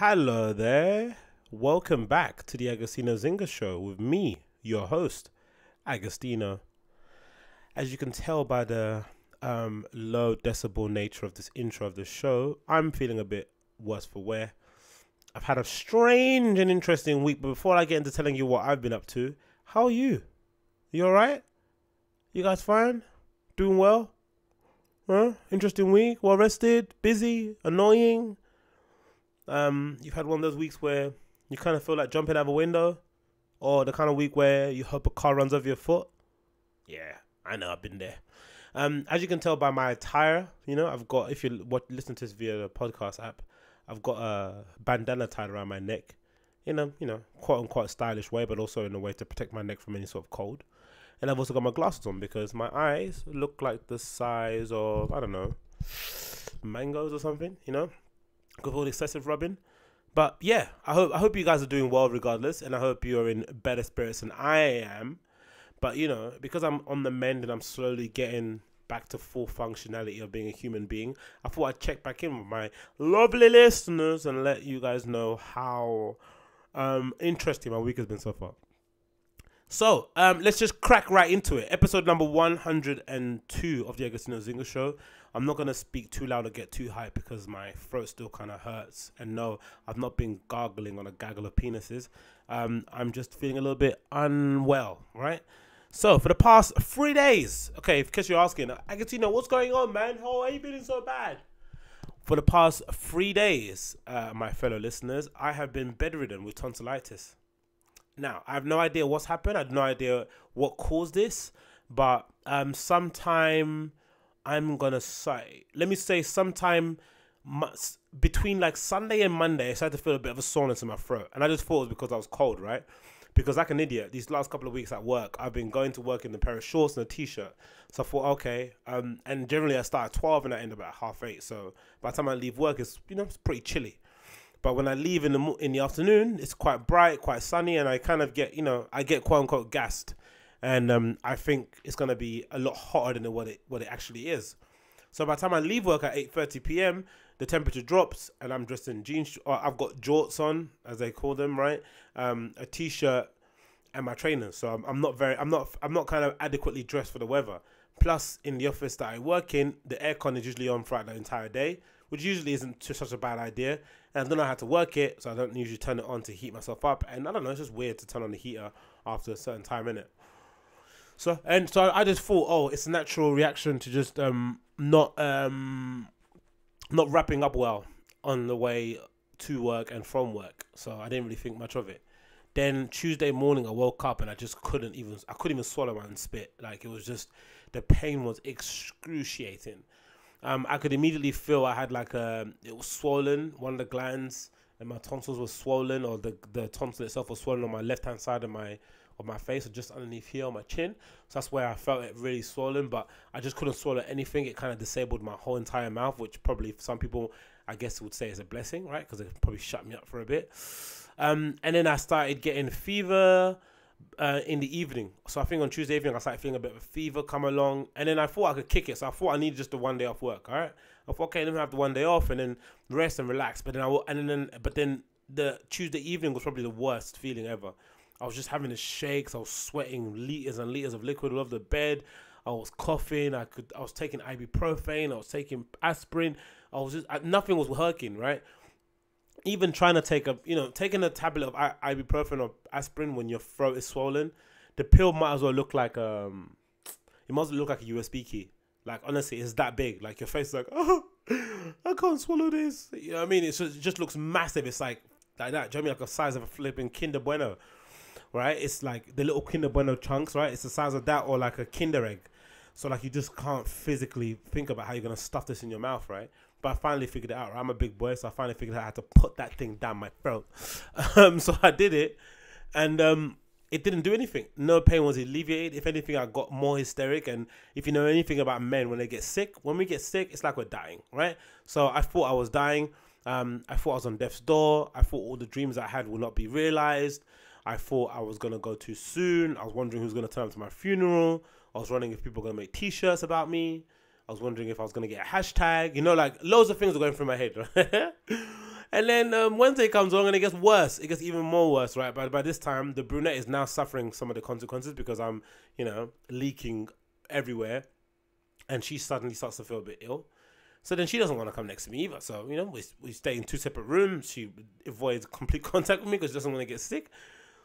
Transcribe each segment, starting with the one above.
Hello there. Welcome back to the Agostinho Zinga show with me, your host, Agostinho. As you can tell by the low decibel nature of this intro of the show, I'm feeling a bit worse for wear. I've had a strange and interesting week, but before I get into telling you what I've been up to, how are you? You alright? You guys fine? Doing well? Huh? Interesting week? Well rested? Busy? Annoying? You've had one of those weeks where you kind of feel like jumping out of a window, or the kind of week where you hope a car runs over your foot. Yeah, I know, I've been there. As you can tell by my attire, I've got, if you listen to this via the podcast app, I've got a bandana tied around my neck in a, quote unquote stylish way, but also in a way to protect my neck from any sort of cold. And I've also got my glasses on because my eyes look like the size of, I don't know, mangoes or something, with all the excessive rubbing. But yeah, I hope you guys are doing well regardless, and I hope you're in better spirits than I am. But because I'm on the mend and I'm slowly getting back to full functionality of being a human being, I thought I'd check back in with my lovely listeners and let you guys know how interesting my week has been so far. So let's just crack right into it. Episode number 102 of the Agostinho Zinga show. I'm not going to speak too loud or get too hype because my throat still kind of hurts. And no, I've not been gargling on a gaggle of penises. I'm just feeling a little bit unwell, right? So for the past 3 days, okay, in case you're asking, Agostinho, what's going on, man? How are you feeling so bad? For the past 3 days, my fellow listeners, I have been bedridden with tonsillitis. Now, I have no idea what's happened. I have no idea what caused this. But sometime, I'm going to say, let me say sometime between like Sunday and Monday, I started to feel a bit of a soreness in my throat. And I just thought it was because I was cold, right? Because like an idiot, these last couple of weeks at work, I've been going to work in a pair of shorts and a t-shirt. So I thought, okay. And generally I start at 12 and I end up at 8:30. So by the time I leave work, it's pretty chilly. But when I leave in the afternoon, it's quite bright, quite sunny, and I kind of get, I get quote unquote gassed, and I think it's gonna be a lot hotter than what it actually is. So by the time I leave work at 8:30 p.m., the temperature drops, and I'm dressed in jeans. Or I've got jorts on, as they call them, right? A t-shirt and my trainers. So I'm not kind of adequately dressed for the weather. Plus, in the office that I work in, the aircon is usually on throughout the entire day, which usually isn't such a bad idea. And I don't know how to work it, so I don't usually turn it on to heat myself up. And I don't know, it's just weird to turn on the heater after a certain time, innit? So I just thought, oh, it's a natural reaction to just not wrapping up well on the way to work and from work. So I didn't really think much of it. Then Tuesday morning, I woke up and I couldn't even swallow my own spit. Like, it was just, the pain was excruciating. I could immediately feel I had it was swollen, one of the glands, and my tonsils were swollen, or the tonsil itself was swollen on my left-hand side of my face, or just underneath here on my chin. So that's where I felt it really swollen, but I just couldn't swallow anything. It kind of disabled my whole entire mouth, which probably some people, I guess, would say is a blessing, right? Because it probably shut me up for a bit. And then I started getting fever in the evening. So I think on Tuesday evening I started feeling a bit of a fever come along, and then I thought I could kick it. So I thought I needed just the 1 day off work. All right, I thought, okay, let me have the 1 day off and then rest and relax. But then the Tuesday evening was probably the worst feeling ever. I was just having the shakes. I was sweating liters and liters of liquid all over the bed. I was coughing. I was taking ibuprofen. I was taking aspirin. Nothing was working, right? Even trying to taking a tablet of ibuprofen or aspirin when your throat is swollen, the pill might as well look like it must look like a USB key. Like, honestly, it's that big. Like, your face is like, oh, I can't swallow this. You know what I mean? It just looks massive. It's like that. Do you know what I mean? Like the size of a flipping Kinder Bueno, right? It's like the little Kinder Bueno chunks, right? It's the size of that, or like a Kinder Egg. So like, you just can't physically think about how you're gonna stuff this in your mouth, right? But I finally figured it out, right? I'm a big boy, so I finally figured out how to put that thing down my throat. So I did it, and it didn't do anything. No pain was alleviated. If anything, I got more hysteric. And if you know anything about men, when we get sick, it's like we're dying, right? So I thought I was dying. I thought I was on death's door. I thought all the dreams I had would not be realized. I thought I was going to go too soon. I was wondering who's going to turn up to my funeral. I was wondering if people were going to make t-shirts about me. I was wondering if I was going to get a hashtag. Like, loads of things are going through my head. And then Wednesday comes along and it gets worse. It gets even more worse, right? But by this time, the brunette is now suffering some of the consequences because I'm, leaking everywhere. And she suddenly starts to feel a bit ill. So then she doesn't want to come next to me either. So, we stay in 2 separate rooms. She avoids complete contact with me because she doesn't want to get sick.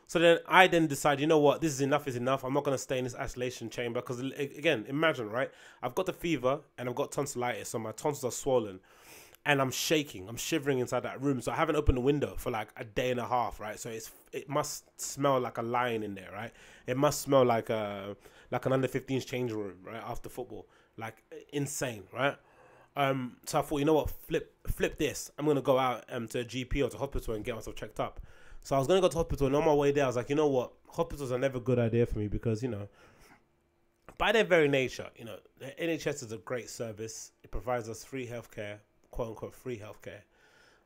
So then I decide, you know what, this is enough. I'm not going to stay in this isolation chamber because, again, imagine, right? I've got the fever and I've got tonsillitis, so my tonsils are swollen and I'm shaking. I'm shivering inside that room. So I haven't opened the window for like a day and a half, right? So it must smell like a lion in there, right? It must smell like an under 15s change room, right? After football, like insane, right? So I thought, you know what, flip this. I'm going to go out to a GP or to hospital and get myself checked up. So I was going to go to hospital, and on my way there, I was like, you know what? Hospitals are never a good idea for me because, by their very nature, the NHS is a great service. It provides us free healthcare, quote unquote free healthcare.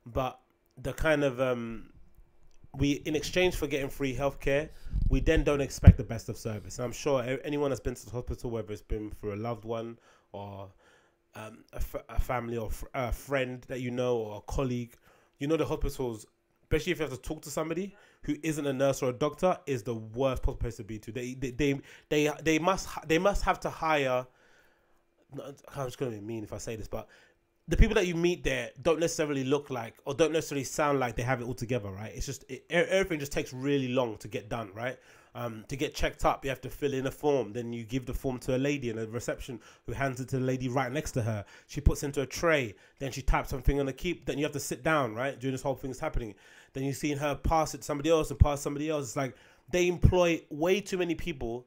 But the kind of, in exchange for getting free healthcare, we then don't expect the best of service. And I'm sure anyone that's been to the hospital, whether it's been for a loved one or a family or a friend that or a colleague, the hospitals, especially if you have to talk to somebody who isn't a nurse or a doctor, is the worst possible place to be to. They must have to hire. I'm just going to be mean if I say this, but the people that you meet there don't necessarily look like or don't necessarily sound like they have it all together, right? It's just everything just takes really long to get done, right? To get checked up, you have to fill in a form. Then you give the form to a lady in a reception who hands it to the lady right next to her. She puts it into a tray. Then she types something on the key. Then you have to sit down, right? During this whole thing is happening. Then you see her pass it to somebody else and pass somebody else. It's like they employ way too many people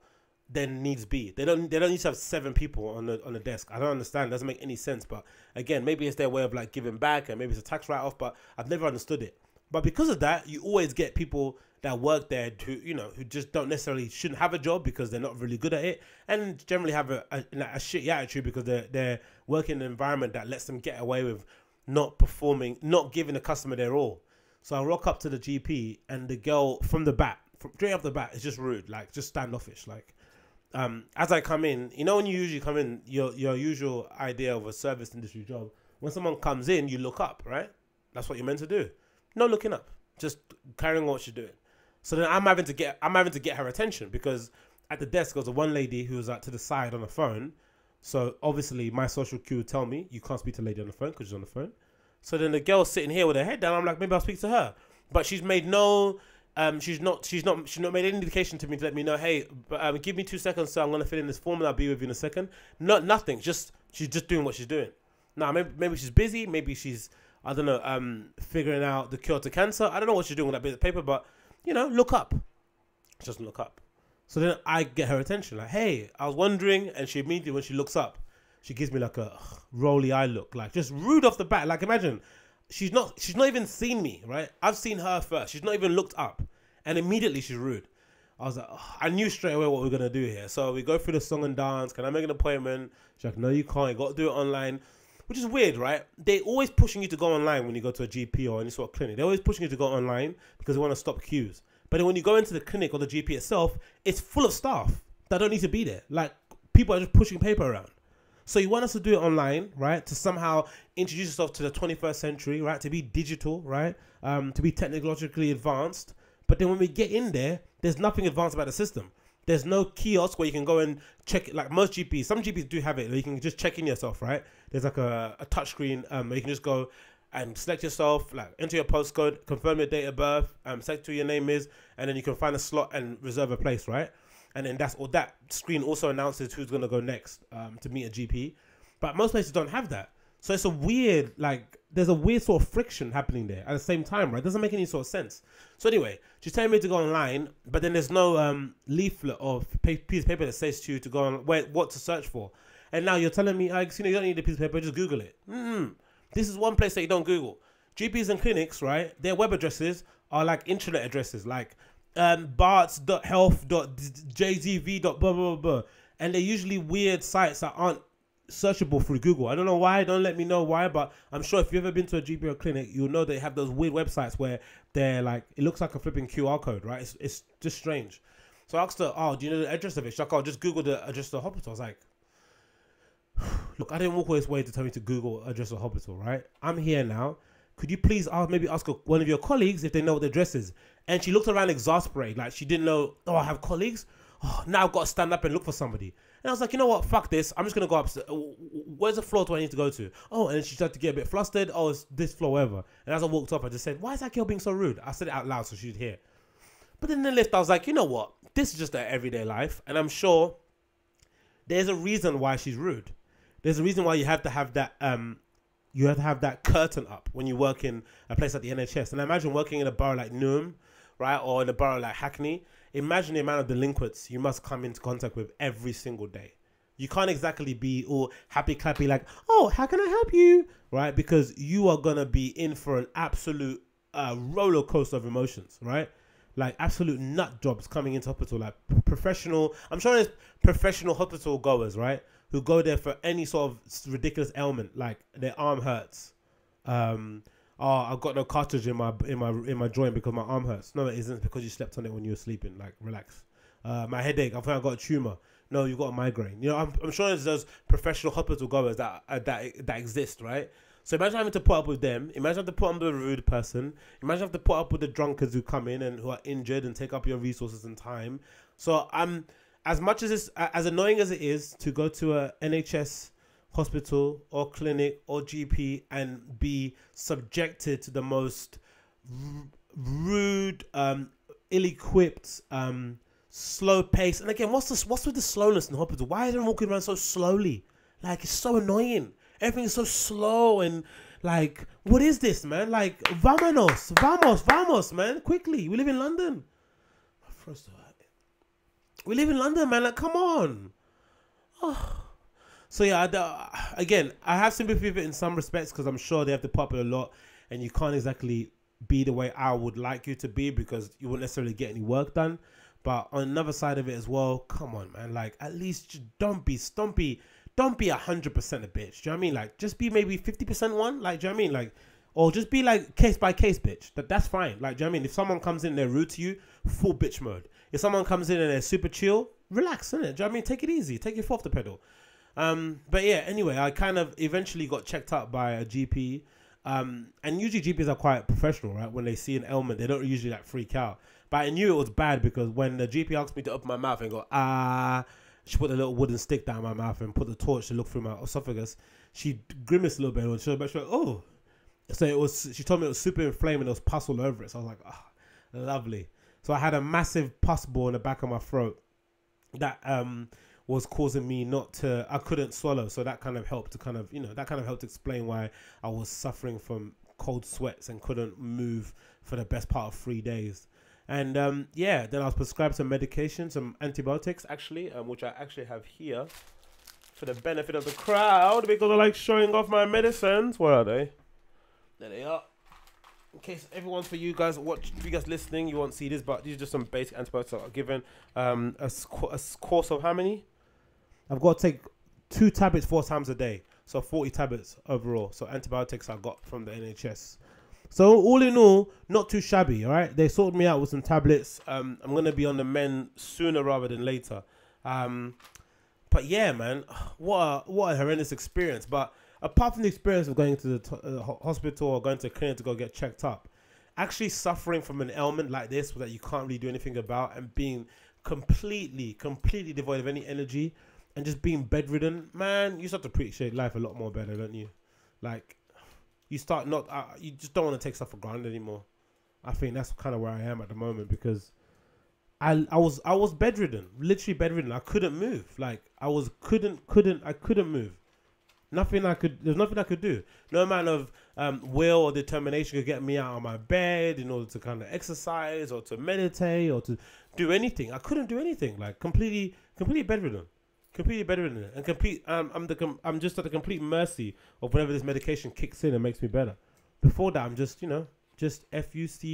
than needs be. They don't need to have 7 people on the desk. I don't understand. It doesn't make any sense. But again, maybe it's their way of like giving back and maybe it's a tax write-off, but I've never understood it. But because of that, you always get people that work there who just shouldn't have a job because they're not really good at it, and generally have a shitty attitude because they're working in an environment that lets them get away with not performing, not giving the customer their all. So I rock up to the GP and the girl from straight off the bat is just rude, like just standoffish. Like as I come in, when you usually come in, your usual idea of a service industry job, when someone comes in, you look up, right? That's what you're meant to do. No looking up, just carrying on what she's doing. So then I'm having to get her attention because at the desk there's one lady who was to the side on the phone. So obviously my social cue would tell me you can't speak to a lady on the phone because she's on the phone. So then the girl's sitting here with her head down. I'm like, maybe I'll speak to her, but she's made no. She's not made any indication to me to let me know. Hey, give me 2 seconds, so I'm gonna fill in this form and I'll be with you in a second. Nothing. She's just doing what she's doing. Now maybe she's busy. Maybe she's figuring out the cure to cancer. I don't know what she's doing with that bit of paper, but look up. Just look up. So then I get her attention. Like, hey, I was wondering, and she immediately, when she looks up, she gives me like a rolly eye look, like just rude off the bat. Like imagine, she's not even seen me, right? I've seen her first. She's not even looked up, and immediately she's rude. I was like, I knew straight away what we we're gonna do here. So we go through the song and dance. Can I make an appointment? She's like, no, you can't. You got to do it online. Which is weird, right? They're always pushing you to go online when you go to a GP or any sort of clinic. They're always pushing you to go online because they want to stop queues. But then when you go into the clinic or the GP itself, it's full of staff that don't need to be there. Like, people are just pushing paper around. So you want us to do it online, right? To somehow introduce yourself to the 21st century, right? To be digital, right? To be technologically advanced. But then when we get in there, there's nothing advanced about the system. There's no kiosk where you can go and check it. Like most GPs, some GPs do have it where you can just check in yourself, right? There's like a touch screen where you can just go and select yourself, like enter your postcode, confirm your date of birth, select who your name is, and then you can find a slot and reserve a place, right? And then that screen also announces who's going to go next to meet a GP. But most places don't have that. So it's a weird, there's a weird sort of friction happening there at the same time, right? It doesn't make any sort of sense. So anyway, she's telling me to go online, but then there's no leaflet or piece of paper that says to you to go on what to search for. And now you're telling me, you don't need a piece of paper, just Google it. This is one place that you don't Google. GPs and clinics, right? Their web addresses are like intranet addresses, like barts.health.jzv. blah, blah, blah. And they're usually weird sites that aren't searchable through Google. I don't know why. Don't let me know why, but I'm sure if you've ever been to a GP or clinic, you'll know they have those weird websites where they're like, it looks like a flipping QR code, right? It's just strange. So I asked her, do you know the address of it? She's like, just Google the address of the hospital. I was like, look, I didn't walk all this way to tell me to Google address of the hospital, right? I'm here now. could you please maybe ask one of your colleagues if they know what the address is? And she looked around exasperated, like she didn't know, oh, I have colleagues? Oh, now I've got to stand up and look for somebody. And I was like, you know what, fuck this. I'm just going to go upstairs. Where's the floor do I need to go to? Oh, and then she started to get a bit flustered. Oh, it's this floor, whatever. And as I walked up, I just said, why is that girl being so rude? I said it out loud so she'd hear. But in the lift, I was like, you know what? This is just her everyday life. And I'm sure there's a reason why she's rude. There's a reason why you have to have that curtain up when you work in a place like the NHS. And I imagine working in a borough like Newham, right, or in a borough like Hackney. Imagine the amount of delinquents you must come into contact with every single day. You can't exactly be all happy clappy like, oh, how can I help you, right? Because you are gonna be in for an absolute roller coaster of emotions, right? Like absolute nut jobs coming into hospital, like professional. I'm sure there's professional hospital goers, right, who go there for any sort of ridiculous ailment, like their arm hurts. Oh, I've got no cartridge in my joint because my arm hurts. No, it isn't, because you slept on it when you were sleeping. Like, relax. My headache, I think I got a tumor. No, you've got a migraine. You know, I'm sure there's those professional hospital goers that exist, right? So imagine having to put up with them. Imagine having to put up with a rude person. Imagine having to put up with the drunkards who come in and who are injured and take up your resources and time. So as much as it's as annoying as it is to go to a NHS hospital or clinic or GP and be subjected to the most rude, ill-equipped, slow pace. And again, what's with the slowness in the hospital? Why is everyone walking around so slowly? Like, it's so annoying. Everything is so slow and like, what is this, man? Like, vamos, man, quickly. We live in London. We live in London, man. Like, come on. Oh. So yeah, again, I have sympathy for it in some respects because I'm sure they have to pop it a lot, and you can't exactly be the way I would like you to be because you won't necessarily get any work done. But on another side of it as well, come on, man. Like, at least don't be 100% a bitch. Do you know what I mean? Like, just be maybe 50% one. Like, do you know what I mean? Like, or just be like case by case bitch. That's fine. Like, do you know what I mean? If someone comes in and they're rude to you, full bitch mode. If someone comes in and they're super chill, relax, innit? Do you know what I mean? Take it easy. Take your foot off the pedal. But yeah, anyway, I kind of eventually got checked out by a GP. And usually GPs are quite professional, right? When they see an ailment, they don't usually like freak out. But I knew it was bad because when the GP asked me to open my mouth and go, she put a little wooden stick down my mouth and put the torch to look through my esophagus. She grimaced a little bit and she was like, oh. So she told me it was super inflamed and there was pus all over it. So I was like, lovely. So I had a massive pus ball in the back of my throat that was causing me I couldn't swallow. So that kind of helped to explain why I was suffering from cold sweats and couldn't move for the best part of 3 days. And then I was prescribed some medication, some antibiotics actually, which I actually have here for the benefit of the crowd because I like showing off my medicines. Where are they? There they are. In case everyone's for you guys listening, you won't see this, but these are just some basic antibiotics that are given. A course of how many? I've got to take 2 tablets 4 times a day, so 40 tablets overall. So antibiotics I got from the NHS. So all in all, not too shabby, all right? They sorted me out with some tablets. I'm going to be on the mend sooner rather than later. But yeah, man, what a horrendous experience. But apart from the experience of going to the hospital or going to a clinic to go get checked up, actually suffering from an ailment like this that you can't really do anything about and being completely devoid of any energy and just being bedridden, man, you start to appreciate life a lot more better, don't you? Like, you start you just don't want to take stuff for granted anymore. I think that's kind of where I am at the moment because I was bedridden, literally bedridden. I couldn't move. Like I couldn't move. There's nothing I could do. No amount of will or determination could get me out of my bed in order to kind of exercise or to meditate or to do anything. I couldn't do anything. Like completely bedridden. And I'm just at the complete mercy of whenever this medication kicks in and makes me better. Before that, I'm just FUCKED.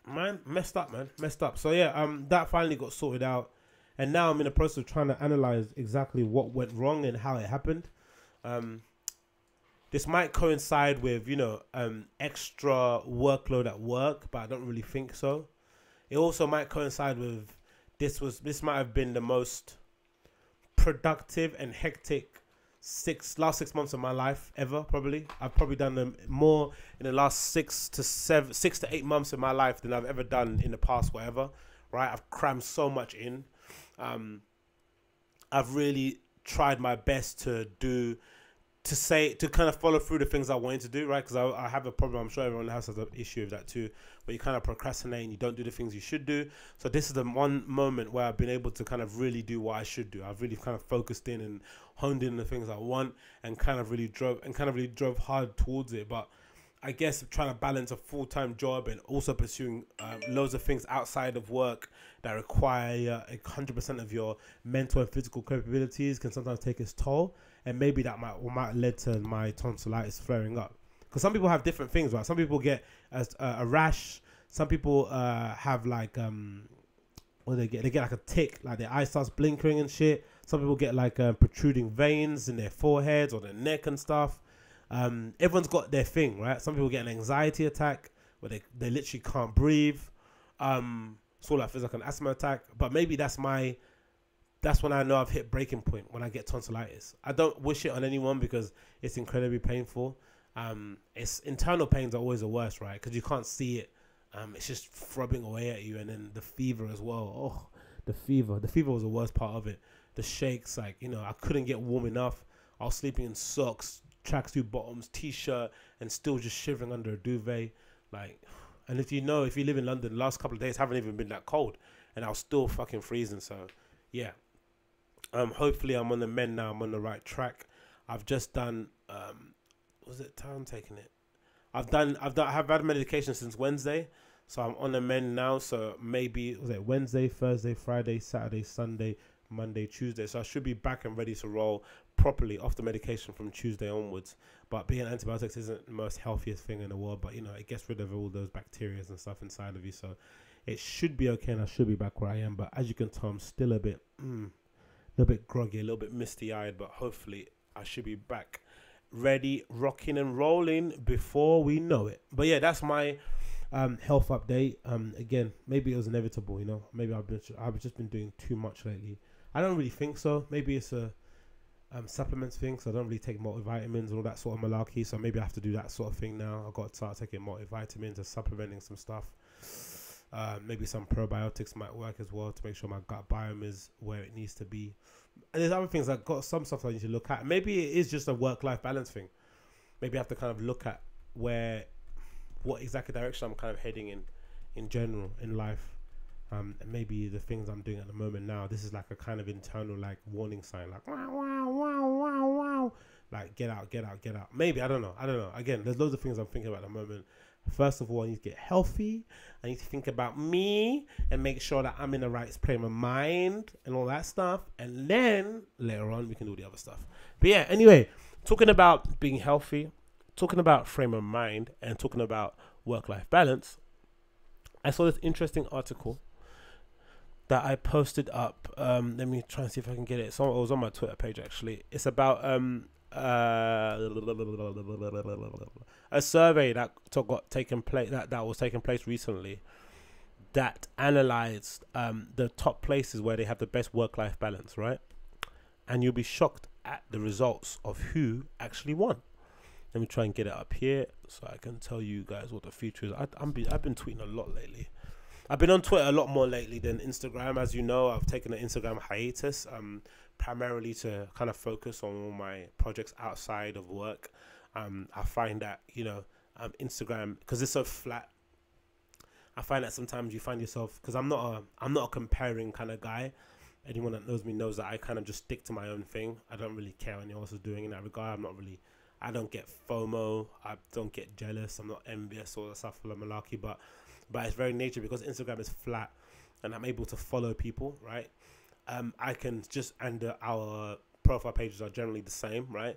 Man, messed up. So yeah, that finally got sorted out, and now I'm in the process of trying to analyze exactly what went wrong and how it happened. This might coincide with extra workload at work, but I don't really think so. It also might coincide with this might have been the most productive and hectic last 6 months of my life ever. Probably I've probably done them more in the last 6 to 8 months of my life than I've ever done in the past whatever. Right, I've crammed so much in. I've really tried my best to kind of follow through the things I wanted to do, right? Because I have a problem. I'm sure everyone else has an issue with that too, where you kind of procrastinate and you don't do the things you should do. So this is the one moment where I've been able to kind of really do what I should do. I've really kind of focused in and honed in the things I want, and kind of really drove hard towards it. But I guess trying to balance a full-time job and also pursuing loads of things outside of work that require 100% of your mental and physical capabilities can sometimes take its toll. And maybe that might lead to my tonsillitis flaring up. Because some people have different things, right? Some people get a rash. Some people have like they get like a tick, like their eye starts blinking and shit. Some people get like protruding veins in their foreheads or their neck and stuff. Everyone's got their thing, right? Some people get an anxiety attack where they literally can't breathe. Sort of feels like an asthma attack. But maybe that's when I know I've hit breaking point, when I get tonsillitis. I don't wish it on anyone because it's incredibly painful. It's internal pains are always the worst, right? Because you can't see it. It's just throbbing away at you, and then the fever as well. Oh, the fever was the worst part of it. The shakes, like, I couldn't get warm enough. I was sleeping in socks, tracksuit bottoms, t-shirt, and still just shivering under a duvet. Like, and if you live in London, the last couple of days haven't even been that cold, and I was still fucking freezing. So, yeah. Hopefully I'm on the mend now. I'm on the right track. I've just done. Was it time taking it? I've had medication since Wednesday, so I'm on the mend now. So maybe was it Wednesday, Thursday, Friday, Saturday, Sunday, Monday, Tuesday. So I should be back and ready to roll properly off the medication from Tuesday onwards. But being antibiotics isn't the most healthiest thing in the world. But it gets rid of all those bacteria and stuff inside of you. So it should be okay, and I should be back where I am. But as you can tell, I'm still a bit groggy, a little bit misty-eyed, but hopefully I should be back ready, rocking and rolling before we know it. But yeah, that's my health update. Again, maybe it was inevitable, maybe I've just been doing too much lately. I don't really think so. Maybe it's a supplements thing, so I don't really take multivitamins and all that sort of malarkey, so maybe I have to do that sort of thing now. I've got to start taking multivitamins and supplementing some stuff. Maybe some probiotics might work as well to make sure my gut biome is where it needs to be. And there's other things I've got some stuff I need to look at. Maybe it is just a work-life balance thing. Maybe I have to kind of look at what exactly direction I'm kind of heading in general in life. And maybe the things I'm doing at the moment now, this is like a kind of internal like warning sign, like wow, wow, wow, wow, wow, like get out. Maybe I don't know. Again, there's loads of things I'm thinking about at the moment. First of all, I need to get healthy. I need to think about me and make sure that I'm in the right frame of mind and all that stuff. And then later on, we can do the other stuff. But yeah, anyway, talking about being healthy, talking about frame of mind, and talking about work-life balance, I saw this interesting article that I posted up. Let me try and see if I can get it. So it was on my Twitter page, actually. It's about a survey that was taking place recently that analyzed the top places where they have the best work-life balance, right? And you'll be shocked at the results of who actually won. Let me try and get it up here so I can tell you guys what the future is. I've been tweeting a lot lately. I've been on Twitter a lot more lately than Instagram. As you know, I've taken an Instagram hiatus, primarily to kind of focus on all my projects outside of work. I find that, Instagram, because it's so flat, I find that sometimes you find yourself, because I'm not a comparing kind of guy. Anyone that knows me knows that I kind of just stick to my own thing. I don't really care what anyone else is doing in that regard. I don't get FOMO. I don't get jealous. I'm not envious or stuff for the malarkey, but it's very nature, because Instagram is flat and I'm able to follow people, right? I can just, and our profile pages are generally the same, right?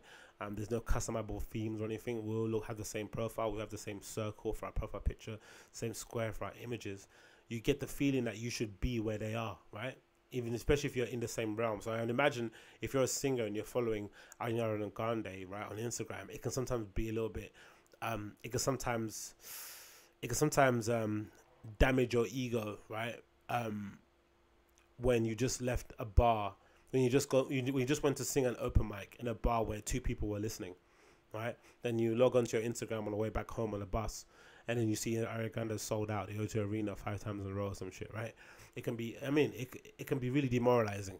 There's no customizable themes or anything. We'll all have the same profile. We have the same circle for our profile picture, same square for our images. You get the feeling that you should be where they are, right? Even especially if you're in the same realm. So I imagine if you're a singer and you're following Ariana Grande, right, on Instagram, it can sometimes be a little bit, it can sometimes damage your ego, right? When you just left a bar when you just went to sing an open mic in a bar where 2 people were listening, right? Then you log onto your Instagram on the way back home on the bus, and then you see Ariana Grande sold out. You go to arena 5 times in a row or some shit, right? It can be, it can be really demoralizing.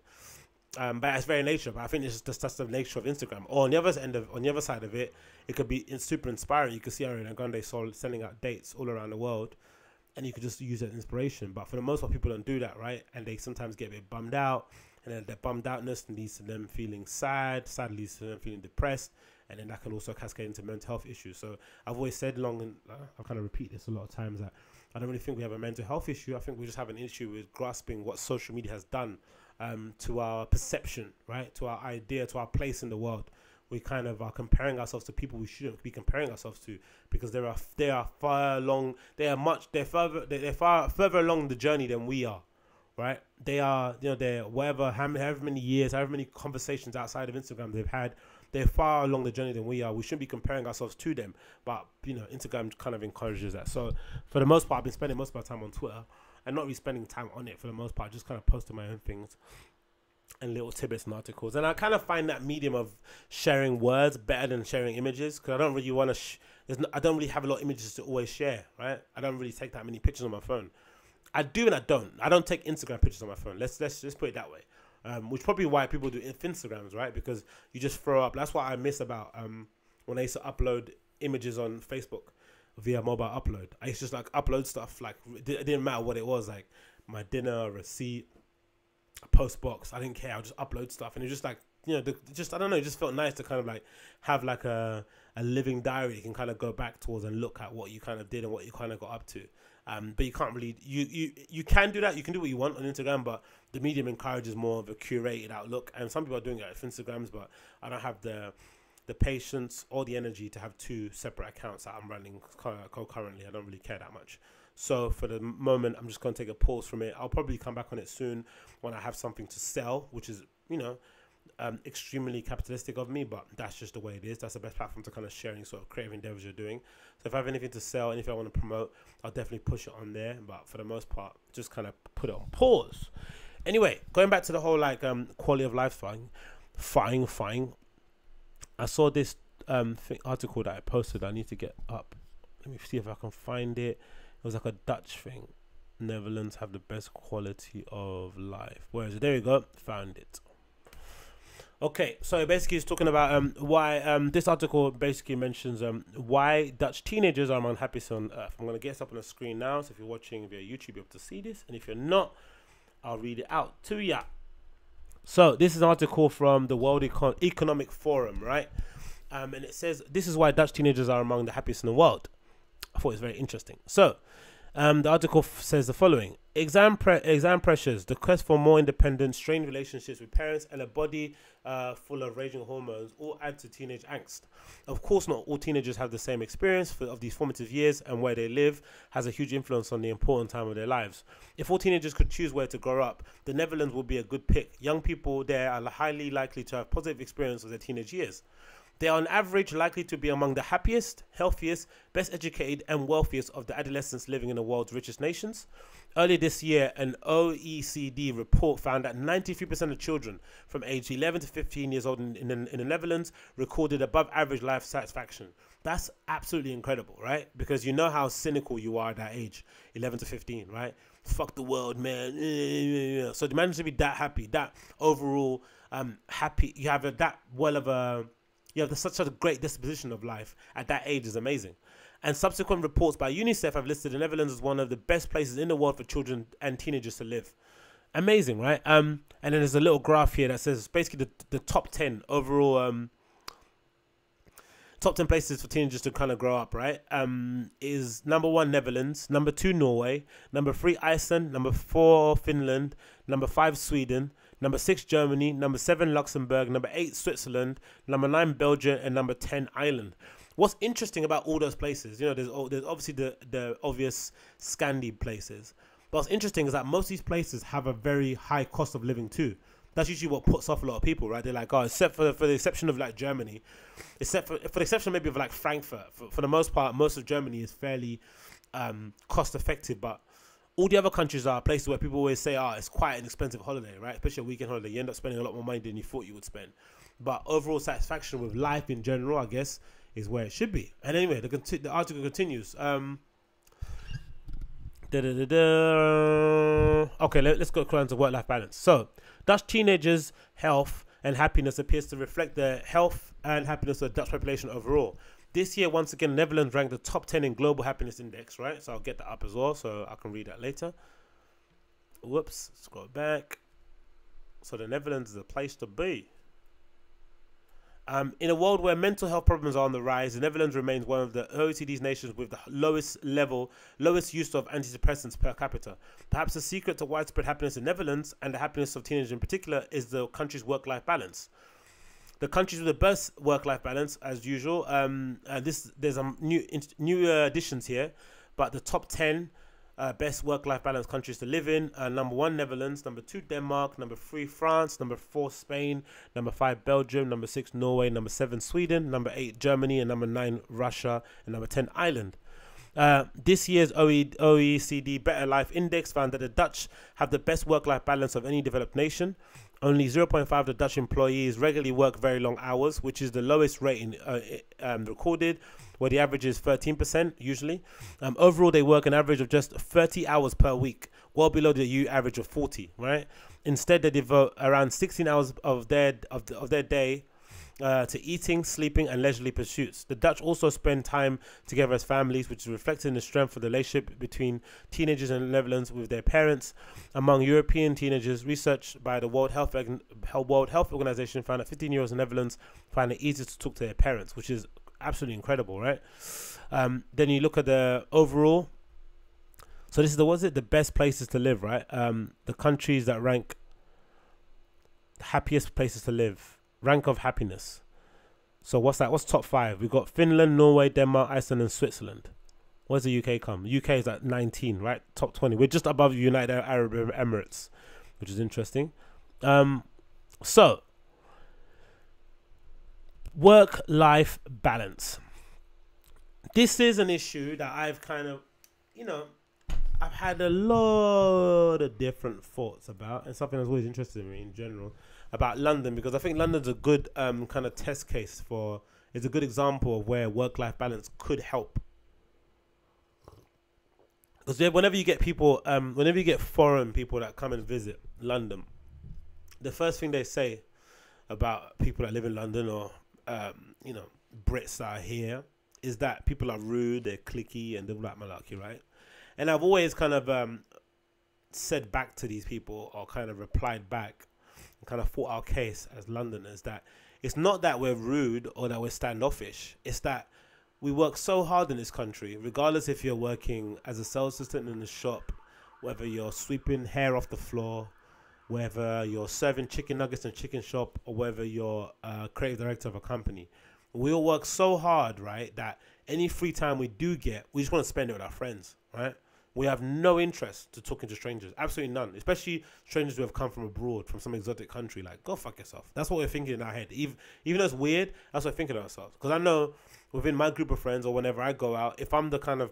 By its very nature, but I think it's just that's the nature of Instagram. Or on the other side of it, it could be super inspiring. You could see Ariana Grande sending out dates all around the world, and you could just use it as inspiration. But for the most part, people don't do that, right? And they sometimes get a bit bummed out, and then their bummed outness leads to them feeling sad. Sad leads to them feeling depressed, and then that can also cascade into mental health issues. So I've always said and I'll kind of repeat this a lot of times, that I don't really think we have a mental health issue. I think we just have an issue with grasping what social media has done to our perception, right? To our idea, to our place in the world. We kind of are comparing ourselves to people we shouldn't be comparing ourselves to, because they are far further along the journey than we are, right? They are, they're however many years, however many conversations outside of Instagram they've had. They're far along the journey than we are. We shouldn't be comparing ourselves to them, but Instagram kind of encourages that. So for the most part, I've been spending most of my time on Twitter, and not really spending time on it for the most part, just kind of posting my own things and little tidbits and articles. And I kind of find that medium of sharing words better than sharing images, because I don't really want to I don't really have a lot of images to always share, right? I don't really take that many pictures on my phone. I do and I don't. I don't take Instagram pictures on my phone. Let's just put it that way. Which probably why people do Instagrams, right? Because you just throw up. That's what I miss about when I used to upload images on Facebook via mobile upload. I used to just like upload stuff, like it didn't matter what it was, like my dinner, a receipt, a post box. I didn't care. I'll just upload stuff, and it was just like, I don't know, it just felt nice to kind of like have like a living diary you can kind of go back towards and look at what you kind of did and what you kind of got up to. But you can't really, you can do that. You can do what you want on Instagram, but the medium encourages more of a curated outlook. And some people are doing it with Instagrams, but I don't have the patience or the energy to have 2 separate accounts that I'm running concurrently. I don't really care that much. So for the moment, I'm just going to take a pause from it. I'll probably come back on it soon when I have something to sell, which is, extremely capitalistic of me, but that's just the way it is. That's the best platform to kind of share any sort of creative endeavors you're doing. So if I have anything to sell, anything I want to promote, I'll definitely push it on there. But for the most part, just kind of put it on pause. Anyway, going back to the whole quality of life thing. I saw this article that I posted. I need to get up. Let me see if I can find it. It was like a Dutch thing. Netherlands have the best quality of life. Where is it? There we go. Found it. Okay, so basically it's talking about why this article basically mentions why Dutch teenagers are among happiest on earth. I'm going to get this up on the screen now, so if you're watching via YouTube, you'll be able to see this, and if you're not, I'll read it out to ya. So this is an article from the World Economic Forum, right? And it says, this is why Dutch teenagers are among the happiest in the world. I thought it was very interesting. So the article says the following: exam pressures, the quest for more independence, strained relationships with parents, and a body full of raging hormones all add to teenage angst. Of course, not all teenagers have the same experience of these formative years, and where they live has a huge influence on the important time of their lives. If all teenagers could choose where to grow up, the Netherlands would be a good pick. Young people there are highly likely to have positive experience of their teenage years. They are on average likely to be among the happiest, healthiest, best educated and wealthiest of the adolescents living in the world's richest nations. Earlier this year, an OECD report found that 93% of children from age 11 to 15 years old in the Netherlands recorded above average life satisfaction. That's absolutely incredible, right? Because you know how cynical you are at that age, 11 to 15, right? Fuck the world, man. So to manage to be that happy, that overall happy, you have such a great disposition of life at that age is amazing. And subsequent reports by UNICEF have listed the Netherlands as one of the best places in the world for children and teenagers to live. Amazing, right? And then there's a little graph here that says basically the top 10 overall top 10 places for teenagers to kind of grow up, right? Is number 1 Netherlands, number 2 Norway, number 3 Iceland, number 4 Finland, number 5 Sweden, number 6 Germany, number 7 Luxembourg, number 8 Switzerland, number 9 Belgium, and number 10 Ireland. What's interesting about all those places, there's obviously the obvious Scandi places, but what's interesting is that most of these places have a very high cost of living too. That's usually what puts off a lot of people, right? They're like, oh, except for the exception of like Germany, except for the exception maybe of like Frankfurt. For the most part, most of Germany is fairly cost effective, but all the other countries are places where people always say, it's quite an expensive holiday, right? Especially a weekend holiday. You end up spending a lot more money than you thought you would spend. But overall satisfaction with life in general, I guess, is where it should be. And anyway, the article continues. Okay, let's go around to work-life balance. So, Dutch teenagers' health and happiness appears to reflect the health and happiness of the Dutch population overall. This year, once again, Netherlands ranked the top 10 in Global Happiness Index, right? So I'll get that up as well, so I can read that later. Whoops, scroll back. So the Netherlands is a place to be. In a world where mental health problems are on the rise, the Netherlands remains one of the OECD's nations with the lowest use of antidepressants per capita. Perhaps the secret to widespread happiness in the Netherlands, and the happiness of teenagers in particular, is the country's work-life balance. The countries with the best work-life balance, as usual. There's some new additions here, but the top 10 best work-life balance countries to live in: number 1, Netherlands; number 2, Denmark; number 3, France; number 4, Spain; number 5, Belgium; number 6, Norway; number 7, Sweden; number 8, Germany; and number 9, Russia; and number 10, Ireland. This year's OECD Better Life Index found that the Dutch have the best work-life balance of any developed nation. Only 0.5 of the Dutch employees regularly work very long hours, which is the lowest rating recorded, where the average is 13% usually. Overall, they work an average of just 30 hours per week, well below the EU average of 40, right? Instead, they devote around 16 hours of their day to eating, sleeping, and leisurely pursuits. The Dutch also spend time together as families, which is reflected in the strength of the relationship between teenagers in the Netherlands with their parents. Among European teenagers, research by the World Health Organization found that 15-year-olds in the Netherlands find it easier to talk to their parents, which is absolutely incredible, right? Then you look at the overall. So this is the best places to live, right? The countries that rank the happiest places to live. Rank of happiness. So what's that? What's top 5? We've got Finland, Norway, Denmark, Iceland, and Switzerland. Where's the UK come? The UK is at 19, right? Top 20. We're just above United Arab Emirates, which is interesting. So, work-life balance. This is an issue that I've kind of, I've had a lot of different thoughts about, and something that's always interested me in general about London, because I think London's a good kind of test case it's a good example of where work-life balance could help. Because whenever you get foreign people that come and visit London, the first thing they say about people that live in London or Brits that are here is that people are rude, they're cliquey, and they're like malarkey, right? And I've always kind of said back to these people, or kind of replied back, and kind of fought our case as Londoners, that it's not that we're rude or that we're standoffish. It's that we work so hard in this country, regardless if you're working as a sales assistant in the shop, whether you're sweeping hair off the floor, whether you're serving chicken nuggets in a chicken shop, or whether you're a creative director of a company. We all work so hard, right, that any free time we do get, we just want to spend it with our friends, right? We have no interest to talking to strangers, absolutely none, especially strangers who have come from abroad, from some exotic country. Like, go fuck yourself. That's what we're thinking in our head. Even though it's weird, that's what we're thinking of ourselves. Because I know within my group of friends, or whenever I go out, if I'm the kind of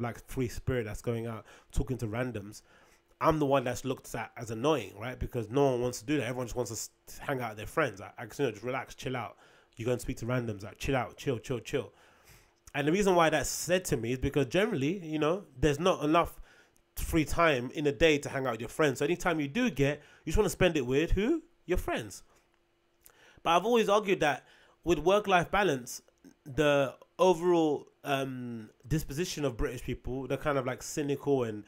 like free spirit that's going out talking to randoms, I'm the one that's looked at as annoying, right? Because no one wants to do that. Everyone just wants to hang out with their friends. Like, just relax, chill out. You go and speak to randoms, like, chill out, chill. And the reason why that's said to me is because generally, there's not enough free time in a day to hang out with your friends. So anytime you do get, you just want to spend it with who? Your friends. But I've always argued that with work-life balance, the overall disposition of British people, they're kind of like cynical and,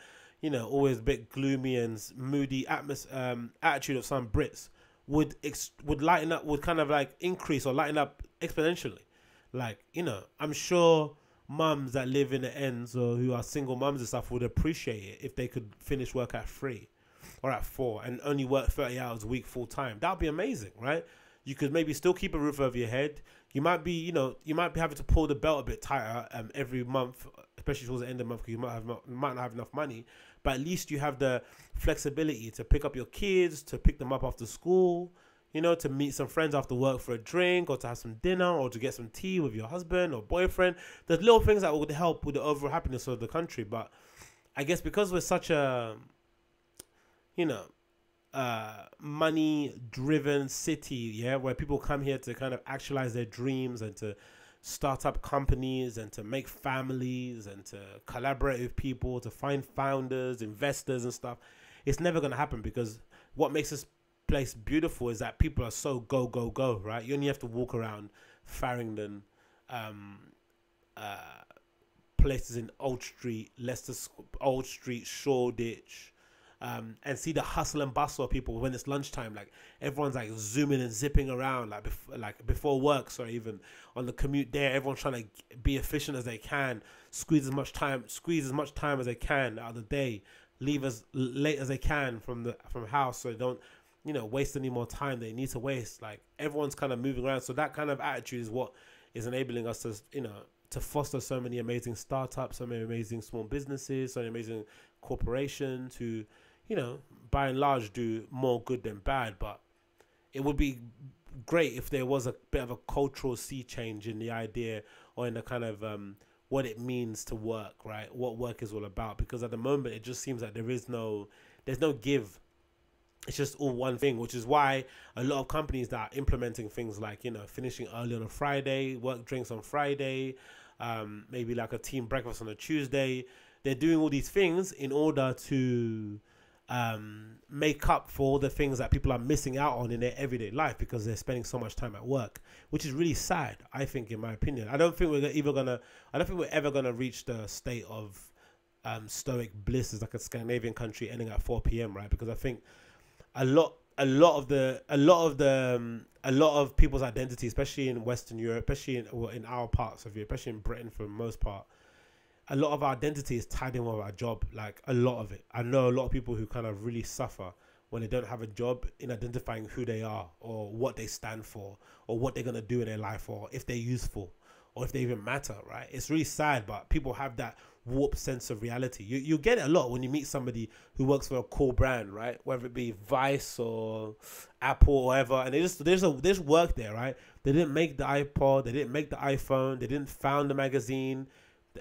always a bit gloomy and moody attitude of some Brits would lighten up, would kind of like increase or lighten up exponentially. Like, I'm sure mums that live in the ends or who are single mums and stuff would appreciate it if they could finish work at 3 or at 4 and only work 30 hours a week full time. That would be amazing, right? You could maybe still keep a roof over your head. You might be having to pull the belt a bit tighter every month, especially towards the end of the month, because you might not have enough money. But at least you have the flexibility to pick up your kids, to pick them up after school, to meet some friends after work for a drink, or to have some dinner, or to get some tea with your husband or boyfriend. There's little things that would help with the overall happiness of the country. But I guess because we're such a, you know, money driven city, yeah, where people come here to kind of actualize their dreams and to start up companies and to make families and to collaborate with people, to find founders, investors and stuff. It's never going to happen, because what makes this place beautiful is that people are so go, go, go, right? You only have to walk around Farringdon, places in Old Street, Old Street, Shoreditch, and see the hustle and bustle of people when it's lunchtime. Like everyone's like zooming and zipping around, like before work. So even on the commute there, everyone's trying to be efficient as they can, squeeze as much time as they can out of the day, leave as late as they can from house, so they don't, you know, waste any more time they need to waste. Like everyone's kind of moving around. So that kind of attitude is what is enabling us to, you know, to foster so many amazing startups, so many amazing small businesses, so many amazing corporations who, you know, by and large do more good than bad. But it would be great if there was a bit of a cultural sea change in the idea, or in the kind of what it means to work, right? What work is all about. Because at the moment, it just seems like there's no give. It's just all one thing, which is why a lot of companies that are implementing things like, you know, finishing early on a Friday, work drinks on Friday, maybe like a team breakfast on a Tuesday. They're doing all these things in order to make up for all the things that people are missing out on in their everyday life, because they're spending so much time at work, which is really sad, I think, in my opinion. I don't think we're ever gonna reach the state of stoic bliss as like a Scandinavian country ending at 4 p.m. right? Because I think a lot of people's identity, especially in Western Europe, especially in our parts of Europe, especially in Britain for the most part, a lot of our identity is tied in with our job. Like a lot of it. I know a lot of people who kind of really suffer when they don't have a job, in identifying who they are or what they stand for or what they're going to do in their life, or if they're useful or if they even matter, right? It's really sad, but people have that warped sense of reality. You get it a lot when you meet somebody who works for a cool brand, right? Whether it be Vice or Apple or whatever, and there's work there, right? They didn't make the iPod, they didn't make the iPhone, they didn't found the magazine.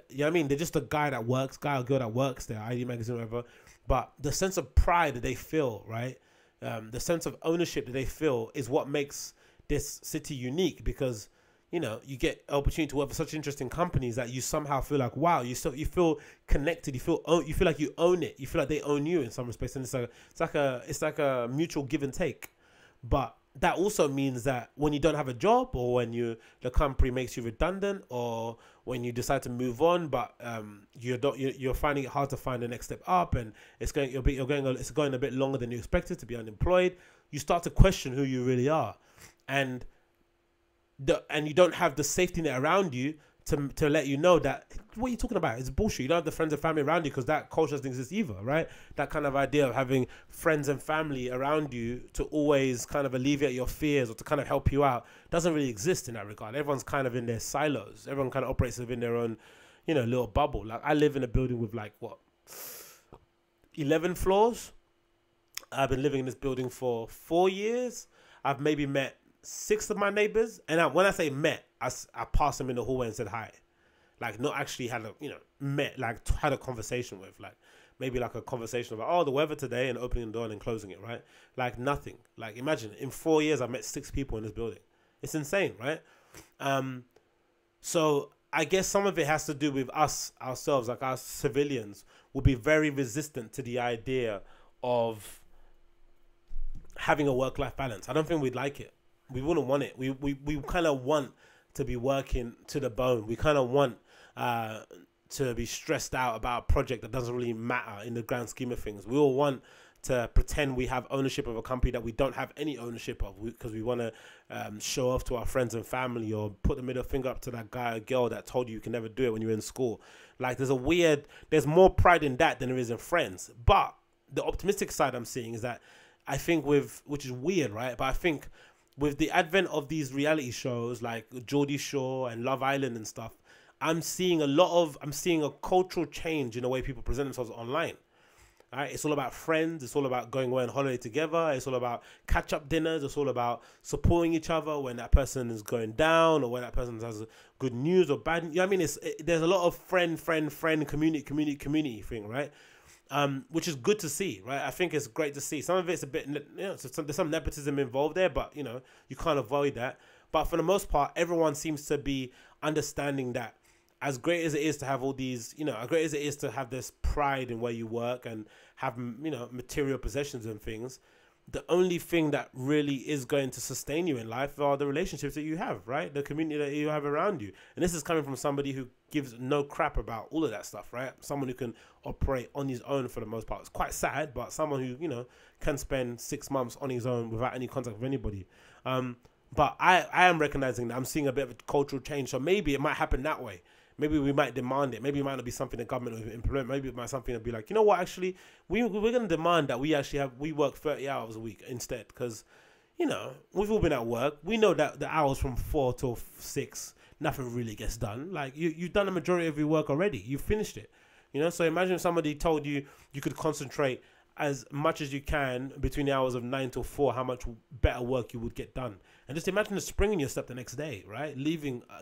You know what I mean? They're just a guy or girl that works there, ID Magazine or whatever. But the sense of pride that they feel, right? The sense of ownership that they feel is what makes this city unique, because, you know, you get an opportunity to work for such interesting companies that you somehow feel like, wow, you feel connected, you feel like you own it, you feel like they own you in some respects, and it's like a mutual give and take. But that also means that when you don't have a job, or when the company makes you redundant, or when you decide to move on, but you're finding it hard to find the next step up, and it's going a bit longer than you expected to be unemployed, you start to question who you really are, and you don't have the safety net around you to let you know that what you're talking about is bullshit. You don't have the friends and family around you, because that culture doesn't exist either, right? That kind of idea of having friends and family around you to always kind of alleviate your fears or to kind of help you out doesn't really exist in that regard. Everyone's kind of in their silos. Everyone kind of operates within their own, you know, little bubble. Like I live in a building with 11 floors. I've been living in this building for 4 years. I've maybe met 6 of my neighbors, and when I say met, I passed them in the hallway and said hi. Like, not actually had had a conversation with, like, maybe like a conversation about, oh, the weather today, and opening the door and then closing it, right? Like nothing. Like imagine, in 4 years I've met 6 people in this building. It's insane, right? So I guess some of it has to do with us ourselves, like our civilians will be very resistant to the idea of having a work-life balance. I don't think we'd like it. We wouldn't want it. We kind of want to be working to the bone. We kind of want to be stressed out about a project that doesn't really matter in the grand scheme of things. We all want to pretend we have ownership of a company that we don't have any ownership of, because we want to show off to our friends and family, or put the middle finger up to that guy or girl that told you can never do it when you were in school. Like there's more pride in that than there is in friends. But the optimistic side I'm seeing is that I think which is weird, right? But I think with the advent of these reality shows like Geordie Shore and Love Island and stuff, I'm seeing a cultural change in the way people present themselves online. All right, it's all about friends. It's all about going away on holiday together. It's all about catch-up dinners. It's all about supporting each other when that person is going down or when that person has good news or bad. You know what I mean? There's a lot of friend, community thing, right? Which is good to see, right? I think it's great to see. Some of it's a bit, there's some nepotism involved there, but you can't avoid that. But for the most part, everyone seems to be understanding that as great as it is to have all these, as great as it is to have this pride in where you work and have, material possessions and things, the only thing that really is going to sustain you in life are the relationships that you have, right? The community that you have around you. And this is coming from somebody who gives no crap about all of that stuff, right? Someone who can operate on his own for the most part. It's quite sad, but someone who, can spend 6 months on his own without any contact with anybody. But I am recognizing that I'm seeing a bit of a cultural change. So maybe it might happen that way. Maybe we might demand it. Maybe it might not be something the government will implement. Maybe it might be something that be like, you know what, actually, we're going to demand that we work 30 hours a week instead. Because, we've all been at work. We know that the hours from 4 till 6, nothing really gets done. Like, you've done the majority of your work already. You've finished it. So imagine if somebody told you you could concentrate as much as you can between the hours of 9 till 4, how much better work you would get done. And just imagine the spring in your step the next day, right?